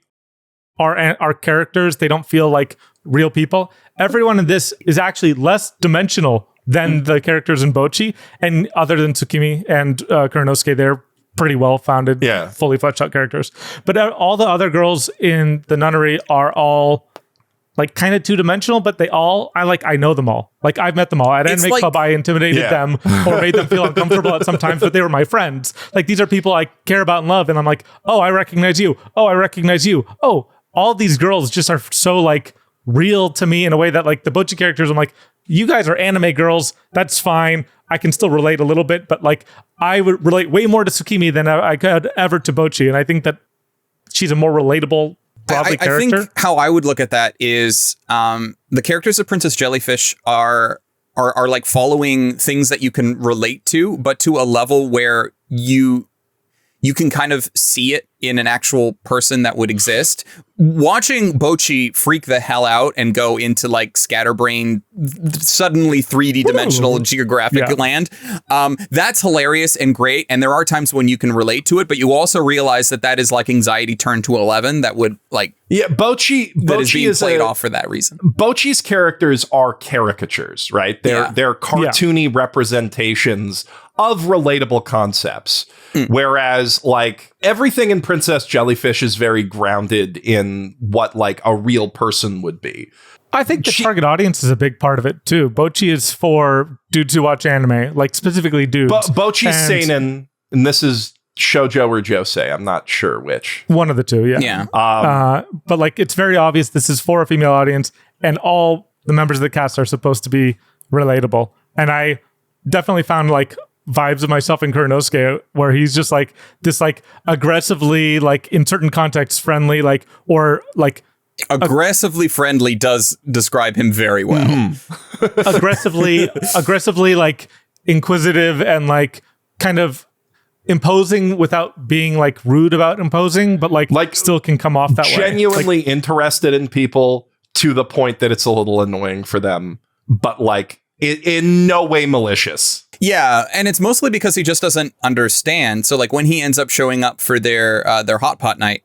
are characters. They don't feel like real people. Everyone in this is actually less dimensional than the characters in Bocchi, and other than Tsukimi and Kurenosuke, they're pretty well-founded, fully fleshed out characters. But all the other girls in the nunnery are all like kind of two-dimensional, but I know them all. Like I've met them all at Anime Club. I intimidated them or made them feel uncomfortable at some times, but they were my friends. Like these are people I care about and love, and I'm like, oh, I recognize you. Oh, I recognize you. Oh, all these girls just are so like real to me in a way that like the Bocchi characters, I'm like, you guys are anime girls. That's fine. I can still relate a little bit, but like I would relate way more to Tsukimi than I could ever to Bocchi. And I think that she's a more relatable, broadly character. I think how I would look at that is the characters of Princess Jellyfish are like following things that you can relate to, but to a level where you can kind of see it in an actual person that would exist. Watching Bocchi freak the hell out and go into like scatterbrain, suddenly 3D dimensional geographic land, that's hilarious and great. And there are times when you can relate to it, but you also realize that is like anxiety turned to 11 that would like... Yeah, Bocchi is being played off for that reason. Bocchi's characters are caricatures, right? They're cartoony representations of relatable concepts. Whereas like everything in Princess Jellyfish is very grounded in what like a real person would be. I think the target audience is a big part of it too. Bocchi is for dudes who watch anime, like specifically dudes. Bocchi's seinen, and this is shoujo or josei. I'm not sure which. One of the two, yeah. But like it's very obvious this is for a female audience, and all the members of the cast are supposed to be relatable. And I definitely found like vibes of myself in Kurenosuke, where he's just like this, like aggressively, like in certain contexts, friendly, like or like aggressively friendly does describe him very well. aggressively, like inquisitive and like kind of imposing without being like rude about imposing, but like still can come off that genuinely way. Interested in people to the point that it's a little annoying for them, but like in no way malicious. Yeah, and it's mostly because he just doesn't understand. So like when he ends up showing up for their hot pot night,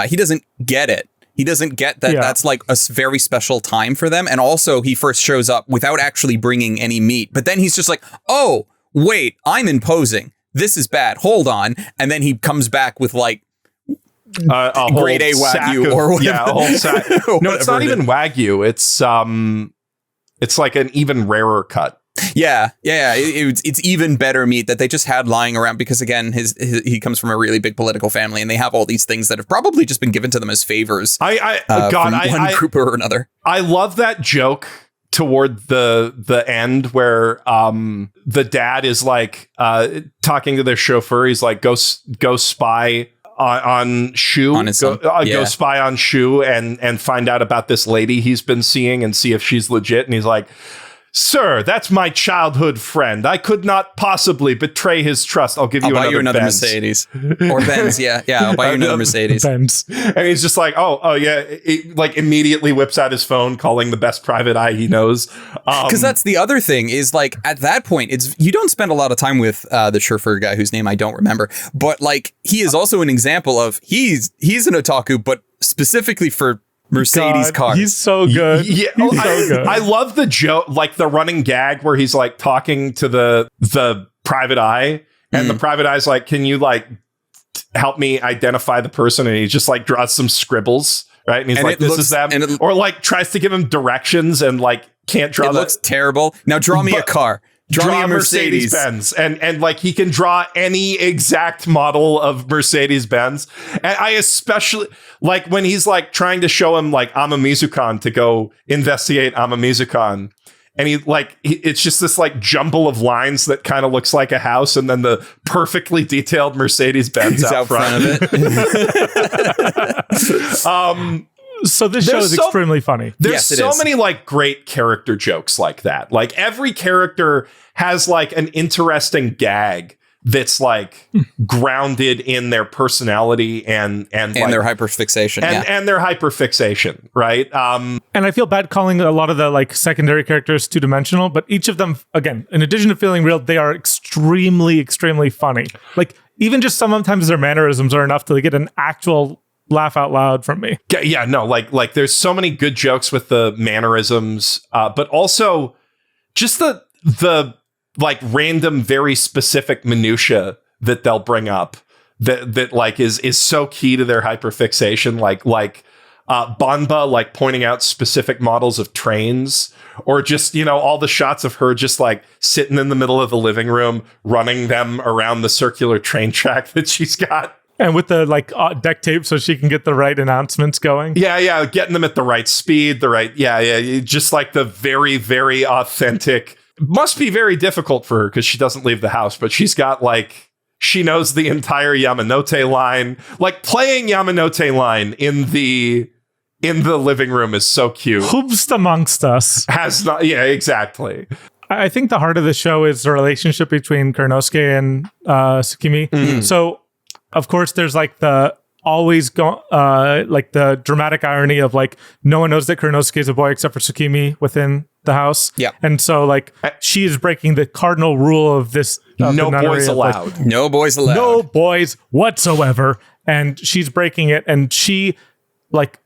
he doesn't get it. He doesn't get that that's like a very special time for them. And also he first shows up without actually bringing any meat. But then he's just like, oh, wait, I'm imposing. This is bad. Hold on. And then he comes back with like a grade A Wagyu or whatever. Yeah, a whole sack. No, it's not even Wagyu. It's like an even rarer cut. Yeah. It's even better meat that they just had lying around because, again, he comes from a really big political family and they have all these things that have probably just been given to them as favors. From one group or another. I love that joke toward the end where the dad is like talking to their chauffeur. He's like, go spy on Shu, go spy on Shu and find out about this lady he's been seeing and see if she's legit. And he's like, Sir, that's my childhood friend. I could not possibly betray his trust. I'll give you another Benz. Mercedes. Or Benz, yeah. I'll buy you another Mercedes. Benz. And he's just like, oh yeah. Like immediately whips out his phone, calling the best private eye he knows. Because that's the other thing is like at that point, you don't spend a lot of time with the chauffeur guy whose name I don't remember. But like he is also an example of he's an otaku, but specifically for Mercedes cars. He's so good. Yeah, he's so good. I love the joke, like the running gag where he's like talking to the private eye, and the private eye's like, "Can you like help me identify the person?" And he just like draws some scribbles, right? And he's like, "This is them," or like tries to give him directions and like can't draw. It looks terrible. Now draw me a car. Draw me a Mercedes Benz, and like he can draw any exact model of Mercedes Benz. And I especially like when he's like trying to show him like Amamizukon to go investigate Amamizukon, and it's just this like jumble of lines that kind of looks like a house, and then the perfectly detailed Mercedes Benz out front of it. So this show is extremely funny. There's so many like great character jokes like that. Like every character has like an interesting gag that's like grounded in their personality and like, their hyperfixation. And their hyperfixation, right? And I feel bad calling a lot of the like secondary characters two-dimensional, but each of them, again, in addition to feeling real, they are extremely, extremely funny. Like even just sometimes their mannerisms are enough to get an actual laugh out loud from me. Yeah, no, like there's so many good jokes with the mannerisms, but also just the like random, very specific minutia that they'll bring up that like is so key to their hyperfixation. Like Banba like pointing out specific models of trains, or just, you know, all the shots of her just like sitting in the middle of the living room, running them around the circular train track that she's got. And with the like deck tape so she can get the right announcements going. Yeah. Getting them at the right speed, just like the very, very authentic. Must be very difficult for her because she doesn't leave the house, but she's got like, she knows the entire Yamanote line. Like playing Yamanote line in the living room is so cute. Who's amongst us? Yeah, exactly. I think the heart of the show is the relationship between Kurenosuke and Tsukimi. Mm-hmm. So, of course, there's like the like the dramatic irony of like no one knows that Kurenosuke is a boy except for Tsukimi within the house. Yeah, and so like she is breaking the cardinal rule of this. No boys allowed. Like, no boys allowed. No boys whatsoever. And she's breaking it. And she like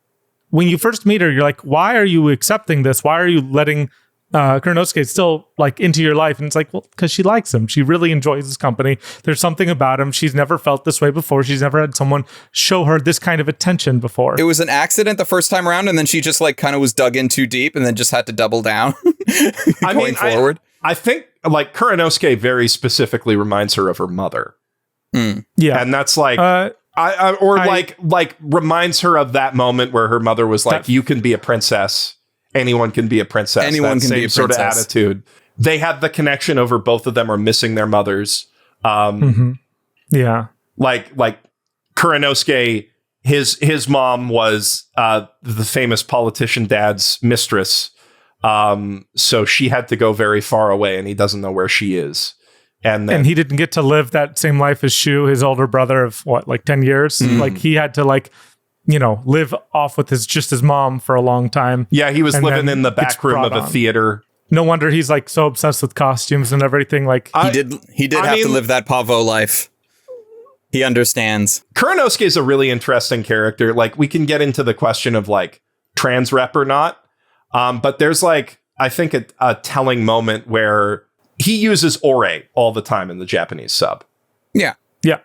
when you first meet her, you're like, why are you accepting this? Why are you letting Kurenosuke still like into your life? And it's like, well, because she likes him. She really enjoys his company. There's something about him. She's never felt this way before. She's never had someone show her this kind of attention before. It was an accident the first time around, and then she just like kind of was dug in too deep and then just had to double down going forward. I think like Kurenosuke very specifically reminds her of her mother. Yeah. And that's like like reminds her of that moment where her mother was like, you can be a princess. Anyone can be a princess. Anyone can be a princess. Sort of attitude. They had the connection over both of them are missing their mothers. Yeah. Like Kurenosuke, his mom was the famous politician dad's mistress. So she had to go very far away, and he doesn't know where she is. And he didn't get to live that same life as Shu, his older brother of what, like 10 years? Like he had to like, you know, live off with his mom for a long time. Yeah, he was living in the back room of a theater. No wonder he's like so obsessed with costumes and everything. Like he did have to live that Pavo life. He understands. Kurenosuke is a really interesting character. Like we can get into the question of like trans rep or not. But there's like, I think a telling moment where he uses ore all the time in the Japanese sub. Yeah. Yeah.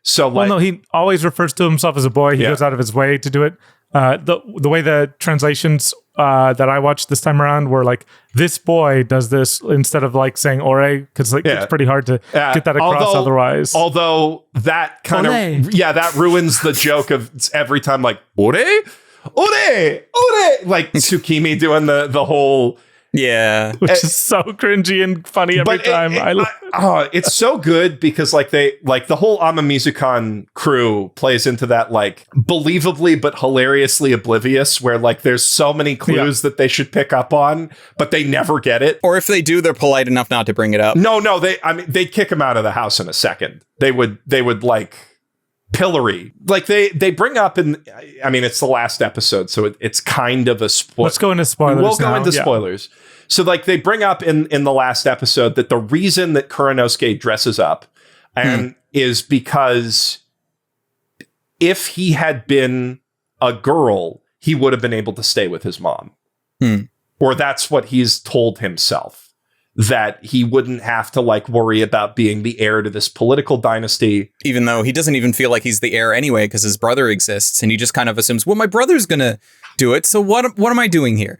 So like, no, he always refers to himself as a boy. He goes out of his way to do it. The way the translations that I watched this time around were like, this boy does this instead of like saying ore, because like it's pretty hard to get that across otherwise. Although that kind of that ruins the joke of every time like ore, like Tsukimi doing the whole Yeah. which is so cringy and funny every time. It's so good because like the whole Amamizukon crew plays into that like believably but hilariously oblivious, where like there's so many clues that they should pick up on, but they never get it. Or if they do, they're polite enough not to bring it up. No, they'd kick him out of the house in a second. They would like pillory. Like they bring up it's the last episode, so it's kind of a spoiler. Let's go into spoilers. We'll go into spoilers. So like they bring up in the last episode that the reason that Kuranosuke dresses up and is because if he had been a girl, he would have been able to stay with his mom. Or that's what he's told himself. That he wouldn't have to like worry about being the heir to this political dynasty. Even though he doesn't even feel like he's the heir anyway, because his brother exists, and he just kind of assumes, well, my brother's gonna do it, so what am I doing here?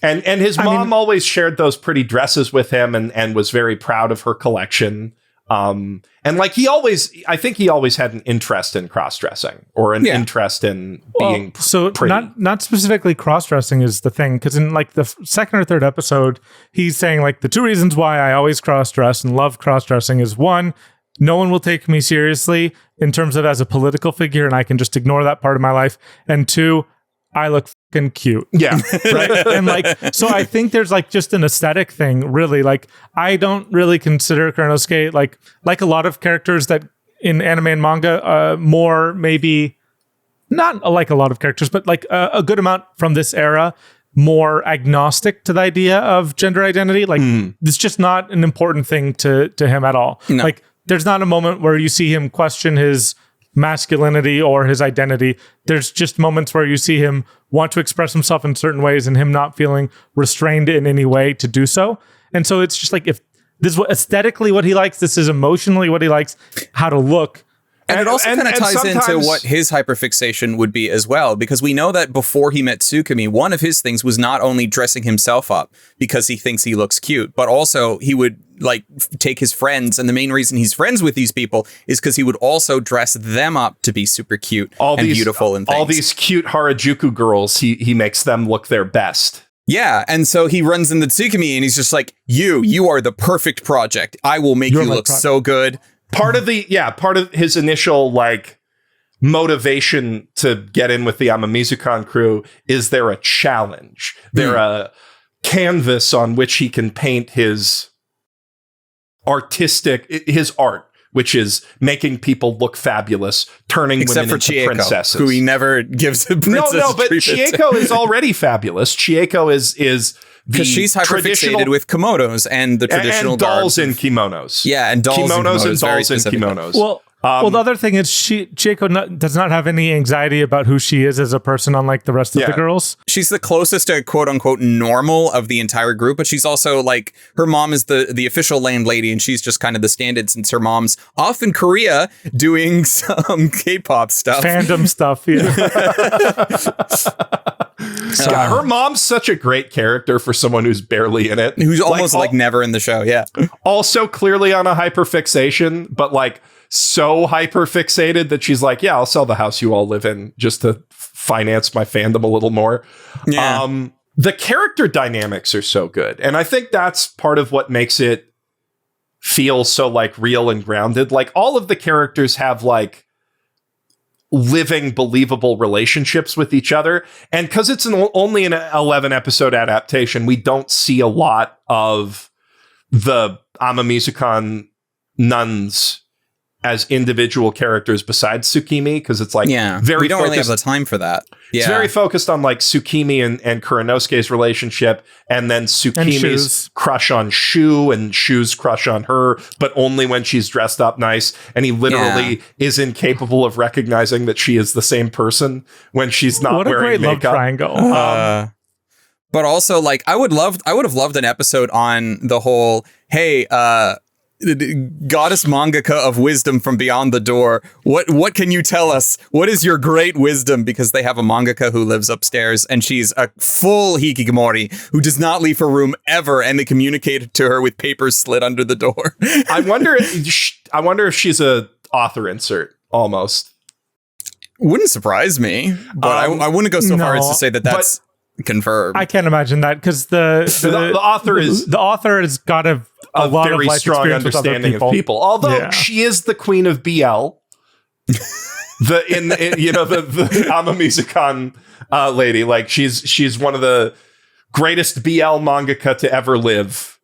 And his mom always shared those pretty dresses with him and was very proud of her collection. And like I think he always had an interest in cross-dressing or an interest in being pretty. Not specifically cross-dressing is the thing, because in like the second or third episode, he's saying like the two reasons why I always cross-dress and love cross-dressing is one, no one will take me seriously in terms of as a political figure, and I can just ignore that part of my life. And two, I look fucking cute. Yeah. Right. And like, so I think there's like just an aesthetic thing, really. Like, I don't really consider Kuranosuke like a lot of characters that in anime and manga, more maybe not like a lot of characters, but like a good amount from this era, more agnostic to the idea of gender identity. Like, it's just not an important thing to him at all. No. Like, there's not a moment where you see him question his masculinity or his identity. There's just moments where you see him want to express himself in certain ways and him not feeling restrained in any way to do so. And so it's just like, if this is aesthetically what he likes, this is emotionally what he likes, how to look. And it also kind of ties into what his hyperfixation would be as well, because we know that before he met Tsukumi, one of his things was not only dressing himself up because he thinks he looks cute, but also he would like take his friends, and the main reason he's friends with these people is because he would also dress them up to be super cute and beautiful and things. All these cute Harajuku girls, he makes them look their best. Yeah, and so he runs into Tsukumi and he's just like, you are the perfect project. I will make you look so good. Part of his initial like motivation to get in with the Amamizukon crew is they're a challenge. They're a canvas on which he can paint his art, which is making people look fabulous, turning women into Chieko, princesses. Who he never gives a princess. No, but Chieko is already fabulous. Chieko is because she's hyperfixated with kimonos and the traditional and dolls in kimonos. Yeah, and dolls kimonos and dolls in kimonos. Well, the other thing is Chieko does not have any anxiety about who she is as a person, unlike the rest of the girls. She's the closest to quote unquote normal of the entire group, but she's also like, her mom is the official landlady, and she's just kind of the stand-in since her mom's off in Korea doing some K-pop stuff. Fandom stuff, God, her mom's such a great character for someone who's barely in it. Who's almost like never in the show, yeah. Also clearly on a hyperfixation, but like so hyperfixated that she's like, yeah, I'll sell the house you all live in just to finance my fandom a little more. Yeah. The character dynamics are so good. And I think that's part of what makes it feel so like real and grounded. Like all of the characters have like living, believable relationships with each other. And because it's only an 11 episode adaptation, we don't see a lot of the Amamizukon nuns as individual characters besides Tsukimi, because it's like we don't really have the time for that. Yeah. It's very focused on like Tsukimi and Kuranosuke's relationship, and then Tsukimi's crush on Shu and Shu's crush on her, but only when she's dressed up nice. And he literally is incapable of recognizing that she is the same person when she's not wearing makeup. Love triangle. But also, like, I would have loved an episode on the whole, hey, goddess mangaka of wisdom from beyond the door. What can you tell us? What is your great wisdom? Because they have a mangaka who lives upstairs, and she's a full hikikomori who does not leave her room ever, and they communicate to her with papers slid under the door. I wonder if she's a author insert almost. Wouldn't surprise me, but I wouldn't go so far as to say that's confirmed. I can't imagine that because the author has got a lot very of life strong experience understanding of people. Although she is the queen of BL. The Amamizukon lady, like she's one of the greatest BL mangaka to ever live.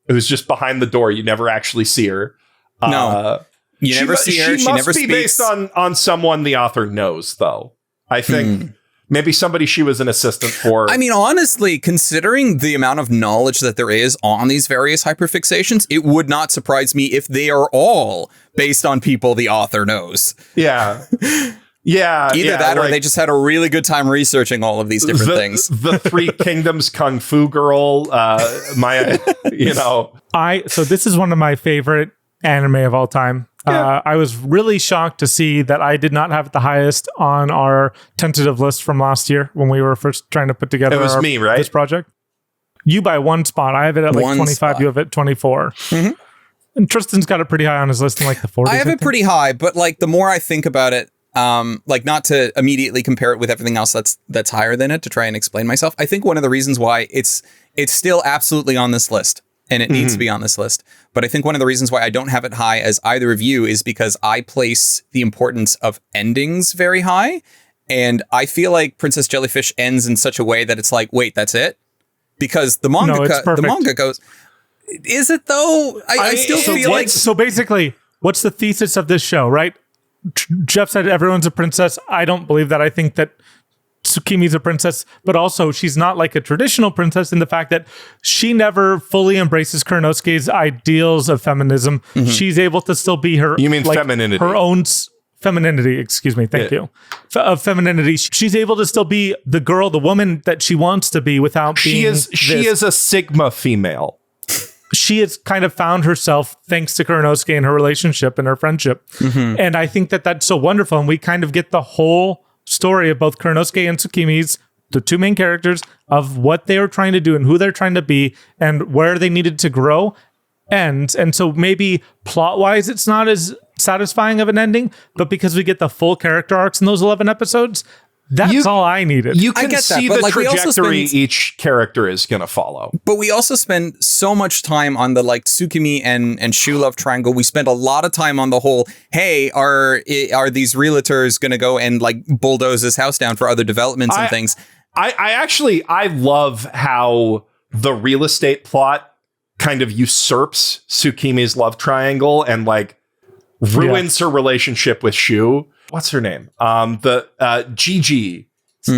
Who's just behind the door. You never actually see her. No, you never see her. She never speaks. Based on someone the author knows, though. I think maybe somebody she was an assistant for. I mean, honestly, considering the amount of knowledge that there is on these various hyperfixations, it would not surprise me if they are all based on people the author knows. Yeah. Yeah. Either that or they just had a really good time researching all of these different things. The Three Kingdoms Kung Fu Girl, Maya, So this is one of my favorite anime of all time. Yeah. I was really shocked to see that I did not have it the highest on our tentative list from last year when we were first trying to put together this project. You by one spot. I have it at like 25. Spot. You have it 24. Mm-hmm. And Tristan's got it pretty high on his list in like the 40s. I have it pretty high, but like the more I think about it, like not to immediately compare it with everything else that's higher than it to try and explain myself. I think one of the reasons why it's still absolutely on this list. And it needs to be on this list. But I think one of the reasons why I don't have it high as either of you is because I place the importance of endings very high. And I feel like Princess Jellyfish ends in such a way that it's like, wait, that's it? Because the manga goes, is it though? I still feel like... So basically, what's the thesis of this show, right? Geoff said everyone's a princess. I don't believe that. I think that Tsukimi's a princess, but also she's not like a traditional princess in the fact that she never fully embraces Kurenosuke's ideals of feminism. Mm-hmm. She's able to still be her. You mean femininity? Her own femininity. Excuse me. Thank you. Of femininity, she's able to still be the girl, the woman that she wants to be without being. She is a Sigma female. She has kind of found herself thanks to Kurenosuke and her relationship and her friendship, and I think that that's so wonderful. And we kind of get the whole story of both Kurenosuke and Tsukimi's, the two main characters, of what they were trying to do and who they're trying to be and where they needed to grow. And so maybe plot-wise, it's not as satisfying of an ending, but because we get the full character arcs in those 11 episodes, that's all I needed. You can see the trajectory each character is going to follow. But we also spend so much time on the like Tsukimi and Shu love triangle. We spend a lot of time on the whole, hey, are these realtors going to go and like bulldoze this house down for other developments and things? I love how the real estate plot kind of usurps Tsukimi's love triangle and like ruins her relationship with Shu. What's her name? The Gigi.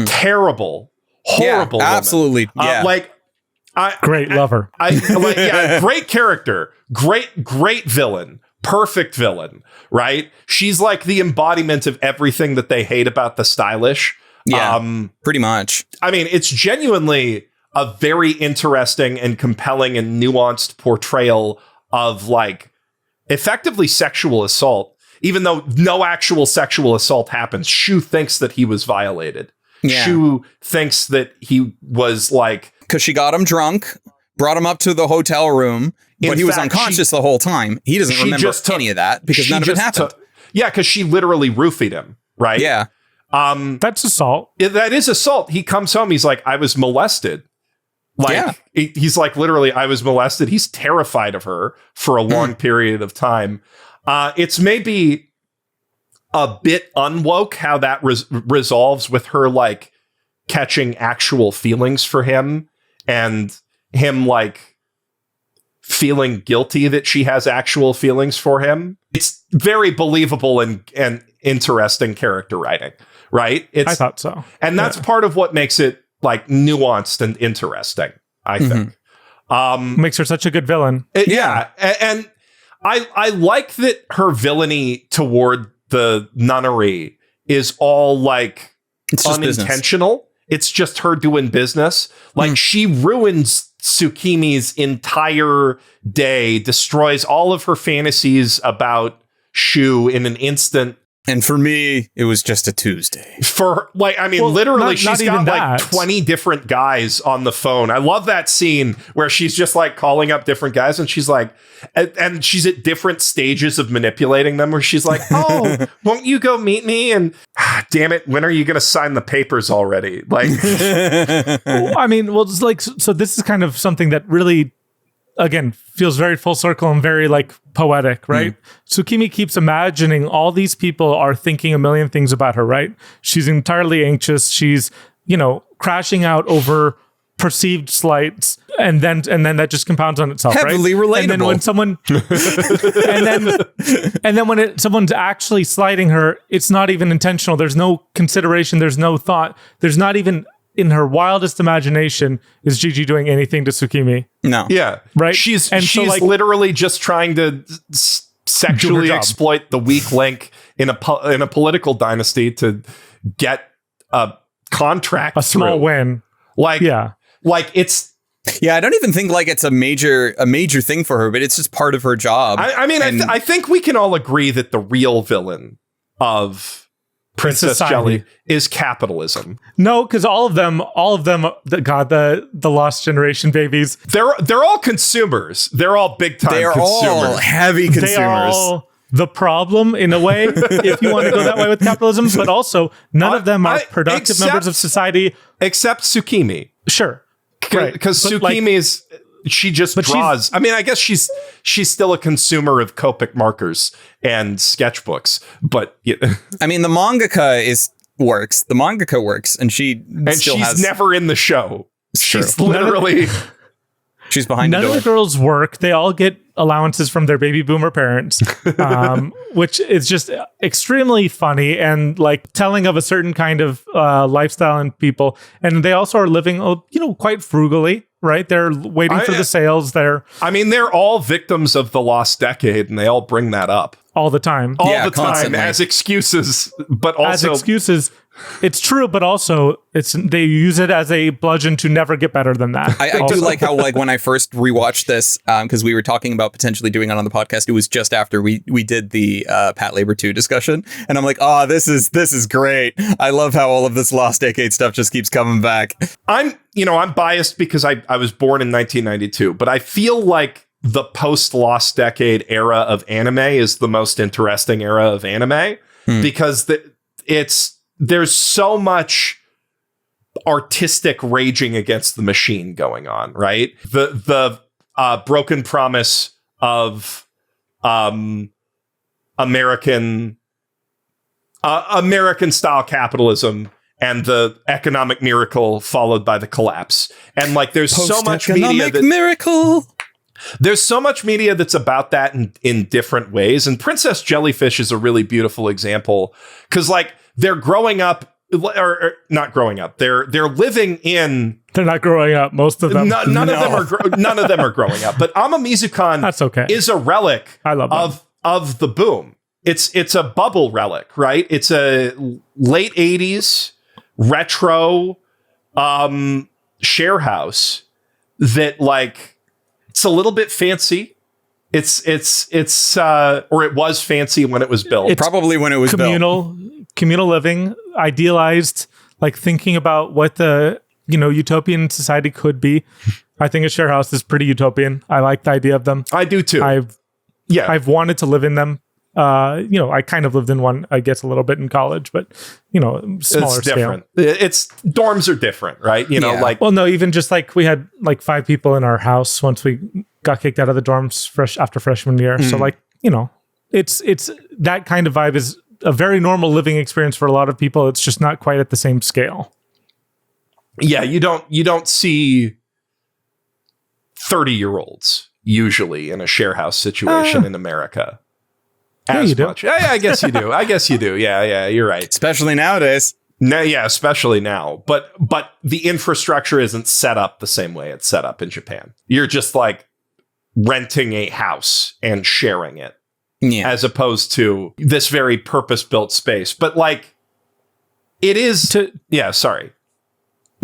Terrible, horrible. Yeah, absolutely. Yeah. Great lover. Great character. Great villain. Perfect villain. Right? She's like the embodiment of everything that they hate about the stylish. Yeah, pretty much. I mean, it's genuinely a very interesting and compelling and nuanced portrayal of like effectively sexual assault. Even though no actual sexual assault happens, Shu thinks that he was violated. Yeah. Shu thinks that he was like... Because she got him drunk, brought him up to the hotel room, but he was unconscious the whole time. He doesn't remember any of that because none of it happened. Because she literally roofied him, right? Yeah. That's assault. That is assault. He comes home, he's like, I was molested. He's like, literally, I was molested. He's terrified of her for a long period of time. It's maybe a bit unwoke how that resolves with her like catching actual feelings for him and him like feeling guilty that she has actual feelings for him. It's very believable and interesting character writing, right? I thought so. And that's part of what makes it like nuanced and interesting, I think. Makes her such a good villain. And I like that her villainy toward the nunnery is all like unintentional. Business. It's just her doing business. Like she ruins Tsukimi's entire day, destroys all of her fantasies about Shu in an instant. And for me, it was just a Tuesday. For like, I mean, Well, literally, not she's even got like that. 20 different guys on the phone. I love that scene where she's just like calling up different guys, and she's like, and she's at different stages of manipulating them, where she's like, "Oh, won't you go meet me?" And damn it, when are you going to sign the papers already? Like, I mean, well, it's like, so this is kind of something that really, again, feels very full circle and very like poetic, right? Tsukimi keeps imagining all these people are thinking a million things about her, right? She's entirely anxious. She's, crashing out over perceived slights, and then that just compounds on itself, Heavily right? relatable. And then when someone, and then when someone's actually slighting her, it's not even intentional. There's no consideration. There's no thought. There's not even in her wildest imagination is Gigi doing anything to Tsukimi. No. yeah, Right. She's And so, like, literally just trying to sexually job. exploit the weak link in a political dynasty to get a contract, A small through. win. Like, Yeah. like it's. Yeah, I don't even think like it's a major thing for her, but it's just part of her job. I mean, I think we can all agree that the real villain of Princess Society. Jelly is capitalism. No, because all of them, the Lost Generation babies, They're all consumers. They're all big time They're consumers. all heavy consumers. they are all the problem in a way, if you want to go that way with capitalism, but also none of them are productive except- members of society. Except Tsukimi. Sure. Right. Because But, like, Tsukimi is she just But draws. I mean, I guess she's still a consumer of Copic markers and sketchbooks, but I mean, the mangaka works. The mangaka works, and she's never in the show. True. She's literally she's behind None the of door. the girls work. They all get allowances from their baby boomer parents, which is just extremely funny and like telling of a certain kind of lifestyle in people. And they also are living, quite frugally, right? They're waiting for the sales. They're I mean, they're all victims of the lost decade, and they all bring that up all the time. all Yeah, the time constantly. as excuses, but also As excuses. It's true, but also they use it as a bludgeon to never get better than that. I do Also. like how like when I first rewatched this, because we were talking about potentially doing it on the podcast. It was just after we did the Pat Labor 2 discussion, and I'm like, oh, this is great. I love how all of this Lost Decade stuff just keeps coming back. I'm biased because I was born in 1992, but I feel like the post Lost Decade era of anime is the most interesting era of anime because there's so much artistic raging against the machine going on, right? The broken promise of American style capitalism and the economic miracle followed by the collapse. And like there's so much media miracle. There's so much media that's about that in different ways. And Princess Jellyfish is a really beautiful example because like they're growing up or not growing up. They're living in. They're not growing up. Most of them. None of them are growing up. But Ama Mizukan That's okay. is a relic I love them. of the boom. It's a bubble relic, right? It's a late 80s retro share house that like it's a little bit fancy. It's or it was fancy when it was built. It's Probably when it was built. communal living, idealized, like thinking about what the utopian society could be. I think a share house is pretty utopian. I like the idea of them. I do too. I've wanted to live in them. I kind of lived in one, I guess, a little bit in college, but smaller it's scale. different. It's dorms are different, right? Yeah. Like Well, no, even just like we had like 5 people in our house once we got kicked out of the dorms after freshman year. So like, it's that kind of vibe is a very normal living experience for a lot of people. It's just not quite at the same scale. yeah, you don't see 30-year-olds usually in a share house situation in America. Yeah, As you do. much. Yeah, I guess you do. I guess you do. Yeah, you're right. Especially nowadays. No, yeah, especially now. But the infrastructure isn't set up the same way it's set up in Japan. You're just like renting a house and sharing it. Yeah. As opposed to this very purpose-built space. But like it is sorry.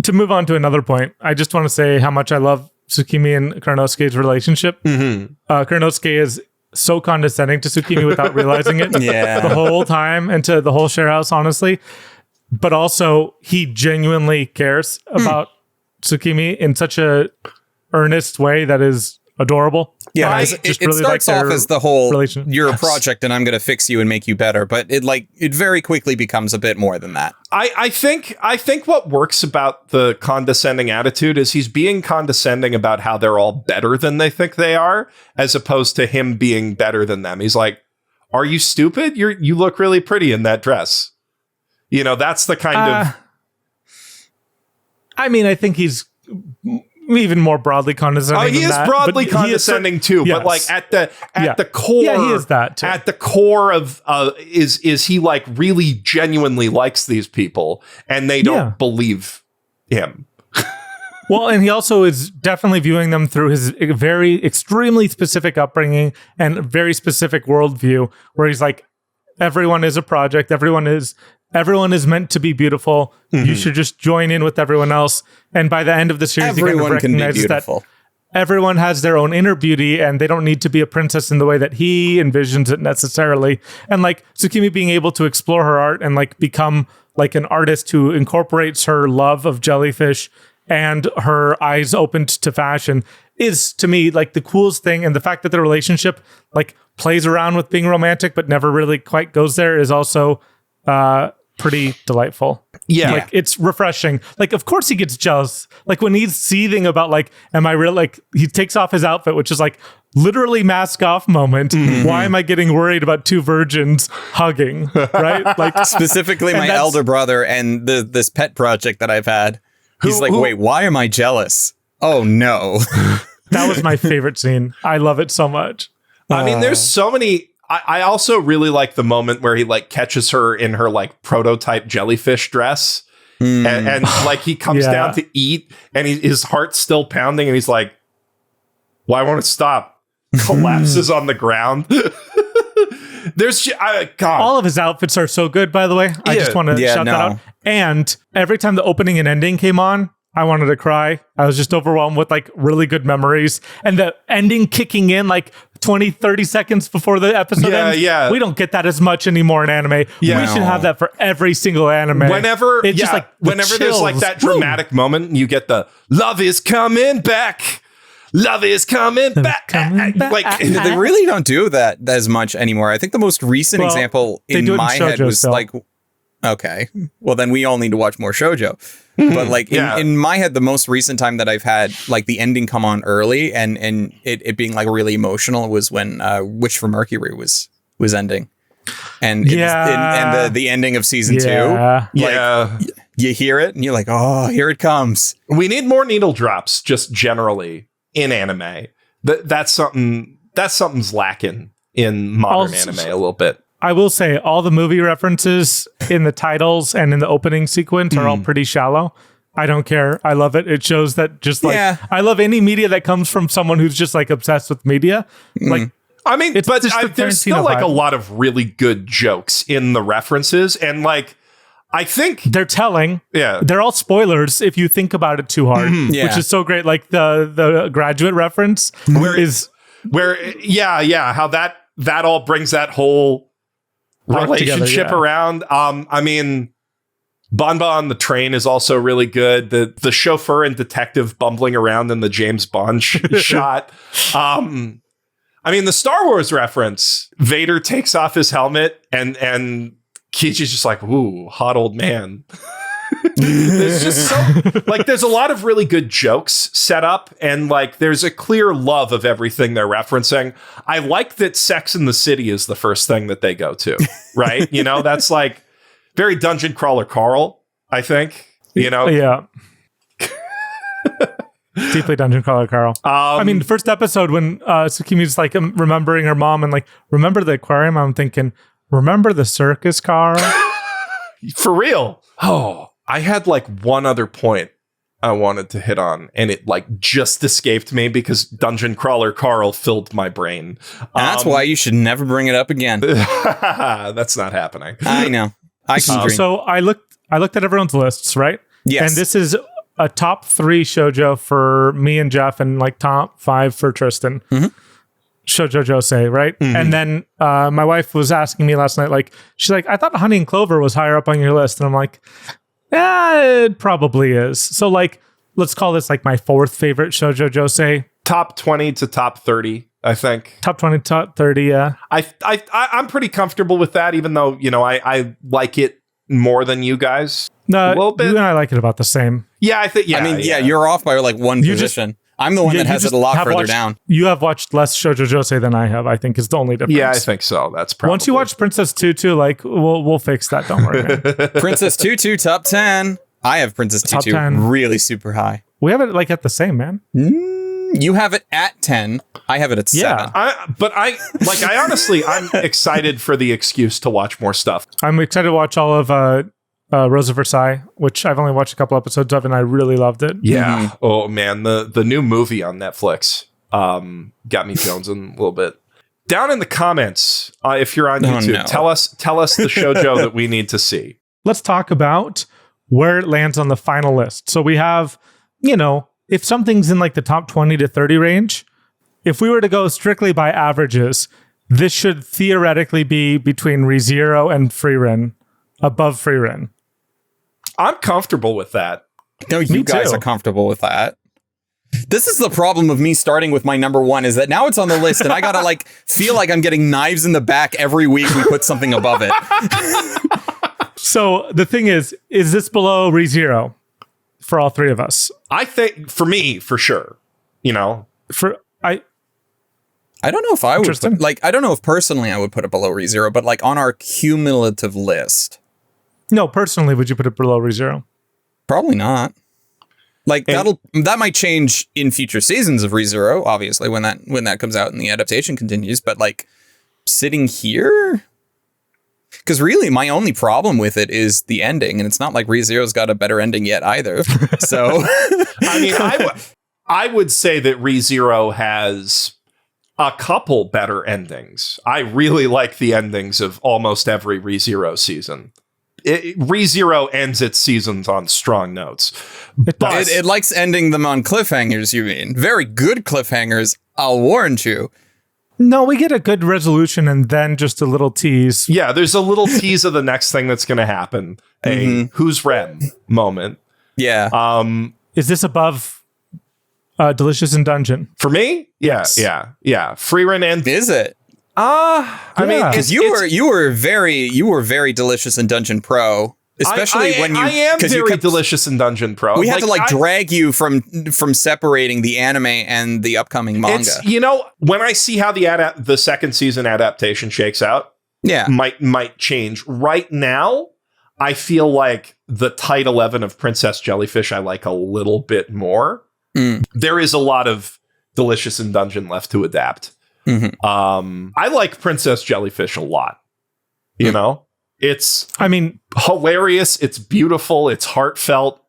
To move on to another point, I just want to say how much I love Tsukimi and Kuranosuke's relationship. Mm-hmm. Kuranosuke is so condescending to Tsukimi without realizing it Yeah. the whole time, and to the whole share house, honestly. But also, he genuinely cares about Tsukimi in such a earnest way that is adorable. Yeah, it starts off as the whole "you're a project and I'm going to fix you and make you better," but it very quickly becomes a bit more than that. I think what works about the condescending attitude is he's being condescending about how they're all better than they think they are, as opposed to him being better than them. He's like, "Are you stupid? You look really pretty in that dress." You know, that's the kind of. I mean, I think he's even more broadly condescending. Oh, he is broadly condescending too, yes. but like at the core, he is that too. At the core of is he like really genuinely likes these people and they don't believe him. Well, and he also is definitely viewing them through his very extremely specific upbringing and very specific worldview, where he's like, everyone is a project, everyone is meant to be beautiful. Mm-hmm. You should just join in with everyone else. And by the end of the series, everyone can be beautiful. That everyone has their own inner beauty and they don't need to be a princess in the way that he envisions it necessarily. And like Tsukimi being able to explore her art and like become like an artist who incorporates her love of jellyfish and her eyes opened to fashion is, to me, like the coolest thing. And the fact that the relationship like plays around with being romantic but never really quite goes there is also pretty delightful. Yeah. Like it's refreshing. Like, of course he gets jealous. Like when he's seething about like, am I real? Like he takes off his outfit, which is like literally mask off moment. Mm-hmm. Why am I getting worried about two virgins hugging? Right? Like specifically my elder brother and this pet project that I've had. He's like, wait, why am I jealous? Oh no. That was my favorite scene. I love it so much. I mean, there's so many. I also really like the moment where he like catches her in her like prototype jellyfish dress, and like he comes down to eat, and his heart's still pounding, and he's like, "Why won't it stop?" Collapses on the ground. There's God. All of his outfits are so good, by the way. I just want to shout that out. And every time the opening and ending came on, I wanted to cry. I was just overwhelmed with like really good memories. And the ending kicking in like 20, 30 seconds before the episode ends. Yeah. We don't get that as much anymore in anime. Yeah. We should have that for every single anime. Whenever there's like that dramatic moment, you get the "love is coming back. Love is coming back." Like they really don't do that as much anymore. I think the most recent example in my head was like, okay, well then we all need to watch more shoujo. But like in my head, the most recent time that I've had like the ending come on early and it being like really emotional was when Wish for Mercury was ending, and the ending of season 2. Like, you hear it and you're like, oh, here it comes. We need more needle drops, just generally in anime. That's something's lacking in modern anime a little bit. I will say all the movie references in the titles and in the opening sequence are all pretty shallow. I don't care. I love it. It shows that just like I love any media that comes from someone who's just like obsessed with media. Like, I mean, there's still like a lot of really good jokes in the references, and like I think they're telling. Yeah, they're all spoilers if you think about it too hard, which is so great. Like the Graduate reference, how that all brings that whole relationship around. I mean, Banba on the train is also really good. The chauffeur and detective bumbling around in the James Bond shot. I mean, the Star Wars reference, Vader takes off his helmet and Kichi's just like, ooh, hot old man. There's just there's a lot of really good jokes set up, and like there's a clear love of everything they're referencing. I like that Sex in the City is the first thing that they go to, right? You know, that's like very Dungeon Crawler Carl, I think, you know? Yeah. Deeply Dungeon Crawler Carl. I mean, the first episode when Tsukimi's like remembering her mom and like, remember the aquarium? I'm thinking, remember the circus car? For real. Oh, I had like one other point I wanted to hit on, and it like just escaped me because Dungeon Crawler Carl filled my brain. That's why you should never bring it up again. That's not happening. I know. I can dream. So I looked at everyone's lists, right? Yes. And this is a top 3 shoujo for me and Geoff, and like top 5 for Tristan. Mm-hmm. Shoujo Josei, right? And then my wife was asking me last night, like, she's like, I thought Honey and Clover was higher up on your list. And I'm like, yeah, it probably is. So like, let's call this like my fourth favorite Shoujo Josei. Top 20 to top 30, I think. Top 20, top 30, yeah. I'm pretty comfortable with that, even though, I like it more than you guys. No, a little bit. You and I like it about the same. Yeah, I think, you're off by like one position. I'm the one that has it a lot further down. You have watched less Shoujo Josei than I have, I think, is the only difference. Yeah, I think so. That's probably. Once you watch Princess Tutu, like, we'll fix that. Don't worry, man. Princess Tutu, top 10. I have Princess Top Tutu 10. really super high. We have it like at the same, man. You have it at 10. I have it at 7. I'm excited for the excuse to watch more stuff. I'm excited to watch all of Rose of Versailles, which I've only watched a couple episodes of, and I really loved it. Yeah. Oh man, the new movie on Netflix got me jonesing a little bit. Down in the comments, if you're on YouTube, tell us the shoujo that we need to see. Let's talk about where it lands on the final list. So we have, if something's in like the top 20 to 30 range, if we were to go strictly by averages, this should theoretically be between ReZero and Frieren, above Frieren. I'm comfortable with that. No, you guys are comfortable with that. This is the problem of me starting with my number one, is that now it's on the list and I gotta like feel like I'm getting knives in the back every week we put something above it. So the thing is this below ReZero for all three of us? I think for me, for sure. I don't know if I would Tristan? I don't know if personally I would put it below ReZero, but like on our cumulative list. No, personally, would you put it below ReZero? Probably not. Like that might change in future seasons of ReZero, obviously, when that comes out and the adaptation continues, but like sitting here, because really my only problem with it is the ending, and it's not like ReZero's got a better ending yet either. So I mean, I would say that ReZero has a couple better endings. I really like the endings of almost every ReZero season. ReZero ends its seasons on strong notes. But it likes ending them on cliffhangers, you mean? Very good cliffhangers, I'll warn you. No, we get a good resolution and then just a little tease. Yeah, there's a little tease of the next thing that's going to happen. A who's Rem moment. Yeah. Is this above Delicious in Dungeon? For me? Yeah. Frieren and... Is it? I mean, because you were very Delicious in Dungeon Pro, especially when you. I am very Delicious in Dungeon Pro. We had to drag you from separating the anime and the upcoming manga. When I see how the second season adaptation shakes out, might change. Right now, I feel like the tight 11 of Princess Jellyfish I like a little bit more. There is a lot of Delicious in Dungeon left to adapt. I like Princess Jellyfish a lot. It's hilarious, it's beautiful, it's heartfelt.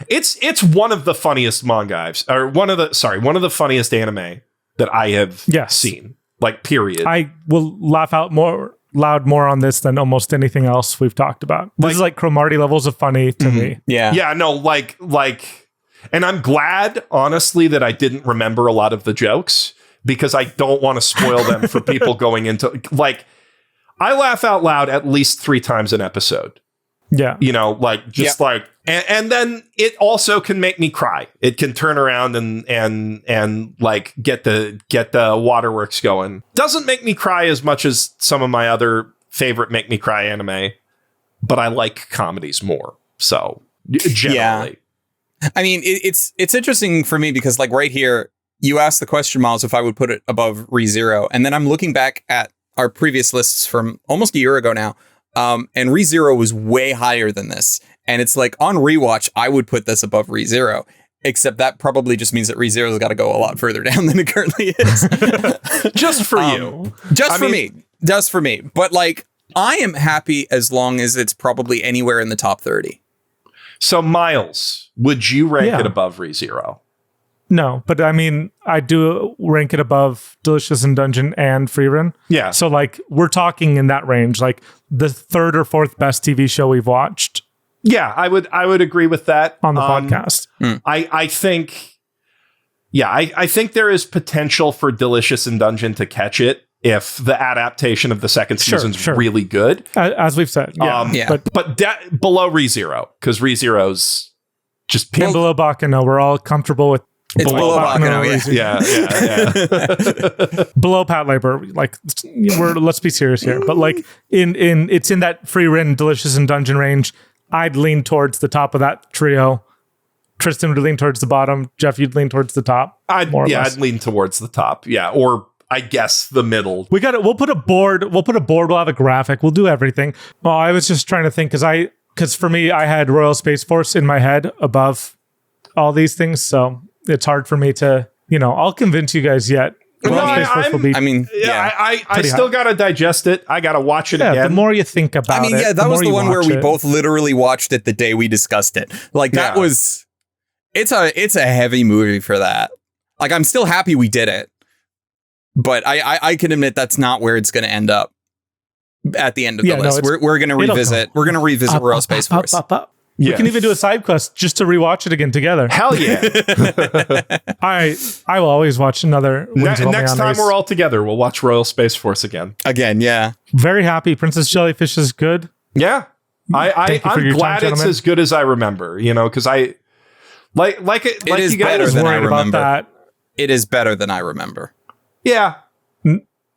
It's one of the funniest manga one of the funniest anime that I have seen. Like, period. I will laugh out loud more on this than almost anything else we've talked about. This is like Cromartie levels of funny to me. Yeah, no, and I'm glad, honestly, that I didn't remember a lot of the jokes, because I don't want to spoil them for people going into, I laugh out loud at least 3 times an episode. Yeah. And then it also can make me cry. It can turn around and get the waterworks going. Doesn't make me cry as much as some of my other favorite make me cry anime, but I like comedies more. So generally. Yeah. I mean, it's interesting for me because right here, you asked the question, Miles, if I would put it above ReZero. And then I'm looking back at our previous lists from almost a year ago now. And ReZero was way higher than this. And it's like on rewatch, I would put this above ReZero. Except that probably just means that ReZero's got to go a lot further down than it currently is. Just for you. Just for me. But I am happy as long as it's probably anywhere in the top 30. So Miles, would you rank it above ReZero? No, but I mean, I do rank it above Delicious in Dungeon and Frieren. Yeah. So we're talking in that range, the third or fourth best TV show we've watched. Yeah, I would agree with that on the podcast. I think Yeah, I think there is potential for Delicious in Dungeon to catch it if the adaptation of the second season's really good. As we've said. Yeah. But below ReZero, because ReZero's just below Bakano, we're all comfortable with. It's below Bakano, yeah. Below Pat Labor, like let's be serious here. But like it's in that free written Delicious in Dungeon range. I'd lean towards the top of that trio. Tristan would lean towards the bottom. Geoff, you'd lean towards the top. I'd lean towards the top. Yeah, or I guess the middle. We'll put a board. We'll have a graphic. We'll do everything. Well, I was just trying to think because for me, I had Royal Space Force in my head above all these things, so it's hard for me to, I'll convince you guys yet. I still got to digest it. I got to watch it again. The more you think about it. That was the one where we both literally watched it the day we discussed it. Like that was. It's a heavy movie for that. Like, I'm still happy we did it, but I can admit that's not where it's going to end up at the end of the list. We're going to revisit. We're going to revisit Royal Space Force. We can even do a side quest just to rewatch it again together. Hell yeah! I will always watch another. Next time we're all together, we'll watch Royal Space Force again. Yeah. Very happy. Princess Jellyfish is good. Yeah, I'm glad it's as good as I remember. Because I. Like you guys than I remember. That. It is better than I remember. Yeah.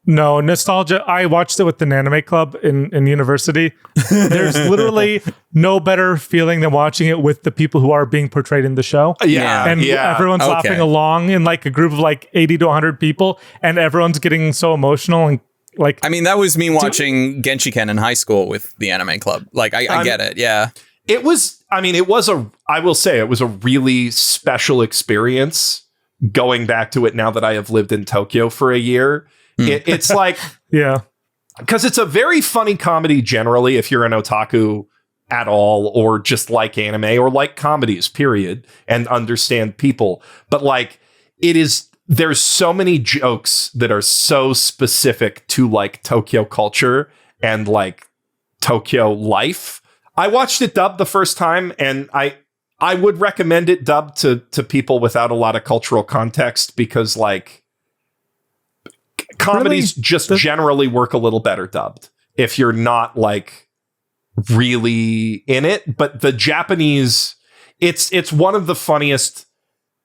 No, nostalgia. I watched it with the Anime Club in university. There's literally no better feeling than watching it with the people who are being portrayed in the show. And everyone's laughing along in like a group of like 80 to 100 people, and everyone's getting so emotional and like. I mean, that was me watching Genshiken in high school with the Anime Club. Like, I get it. Yeah. I will say it was a really special experience going back to it now that I have lived in Tokyo for a year. It's like, because it's a very funny comedy generally, if you're an otaku at all, or just like anime or like comedies, period, and understand people. But like, there's so many jokes that are so specific to like Tokyo culture and like Tokyo life. I watched it dubbed the first time, and I would recommend it dubbed to people without a lot of cultural context, because like comedies generally work a little better dubbed if you're not like really in it. But the Japanese, it's one of the funniest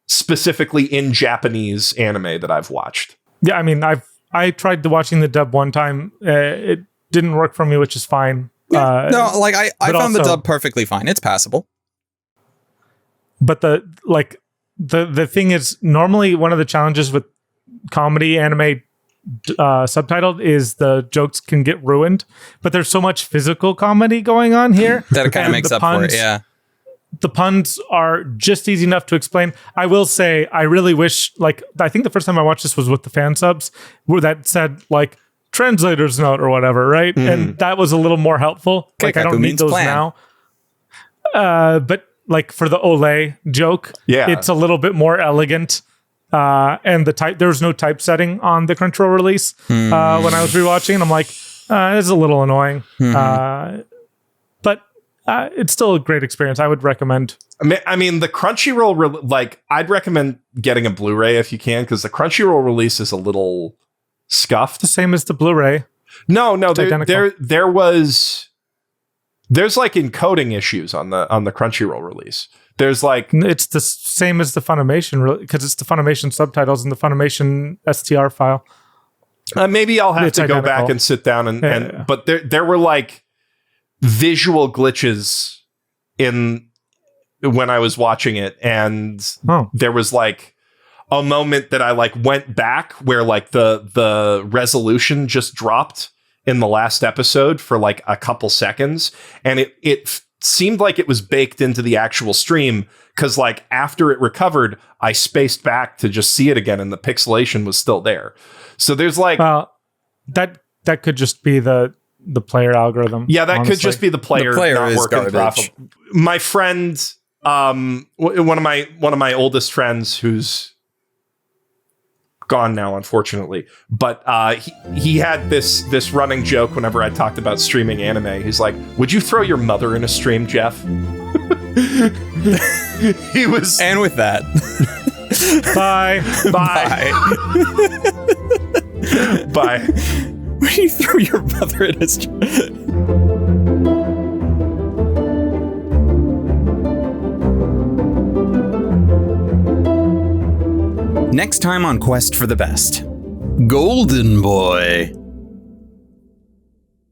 specifically in Japanese anime that I've watched. Yeah, I mean, I tried watching the dub one time. It didn't work for me, which is fine. I found the dub perfectly fine. It's passable. But the thing is, normally one of the challenges with comedy anime subtitled is the jokes can get ruined. But there's so much physical comedy going on here that it kind of makes up for it. Yeah, the puns are just easy enough to explain. I will say, I really wish, I think the first time I watched this was with the fan subs, where that said like translator's note or whatever, right? And that was a little more helpful. Like, I don't need those now. But like for the Olay joke, it's a little bit more elegant. And there's no typesetting on the Crunchyroll release. When I was rewatching it, I'm like, this is a little annoying. But it's still a great experience. I would recommend. I mean, the Crunchyroll, I'd recommend getting a Blu-ray if you can, because the Crunchyroll release is a little scuffed. The same as the Blu-ray. No, there's like encoding issues on the Crunchyroll release. There's it's the same as the Funimation, because it's the Funimation subtitles and the Funimation STR file. Maybe I'll have to go back and sit down and but there were like visual glitches when I was watching it, and there was like a moment that I went back where the resolution just dropped in the last episode for a couple seconds, and it seemed like it was baked into the actual stream, because after it recovered, I spaced back to just see it again, and the pixelation was still there. So there's that could just be the player algorithm. Yeah, that could just be the player not working properly. My friend, one of my oldest friends, who's gone now, unfortunately, but he had this running joke whenever I talked about streaming anime. He's like, "Would you throw your mother in a stream, Geoff?" He was, and with that, Bye. Bye. Bye. Where do you throw your mother in his... Next time on Quest for the Best. Golden Boy.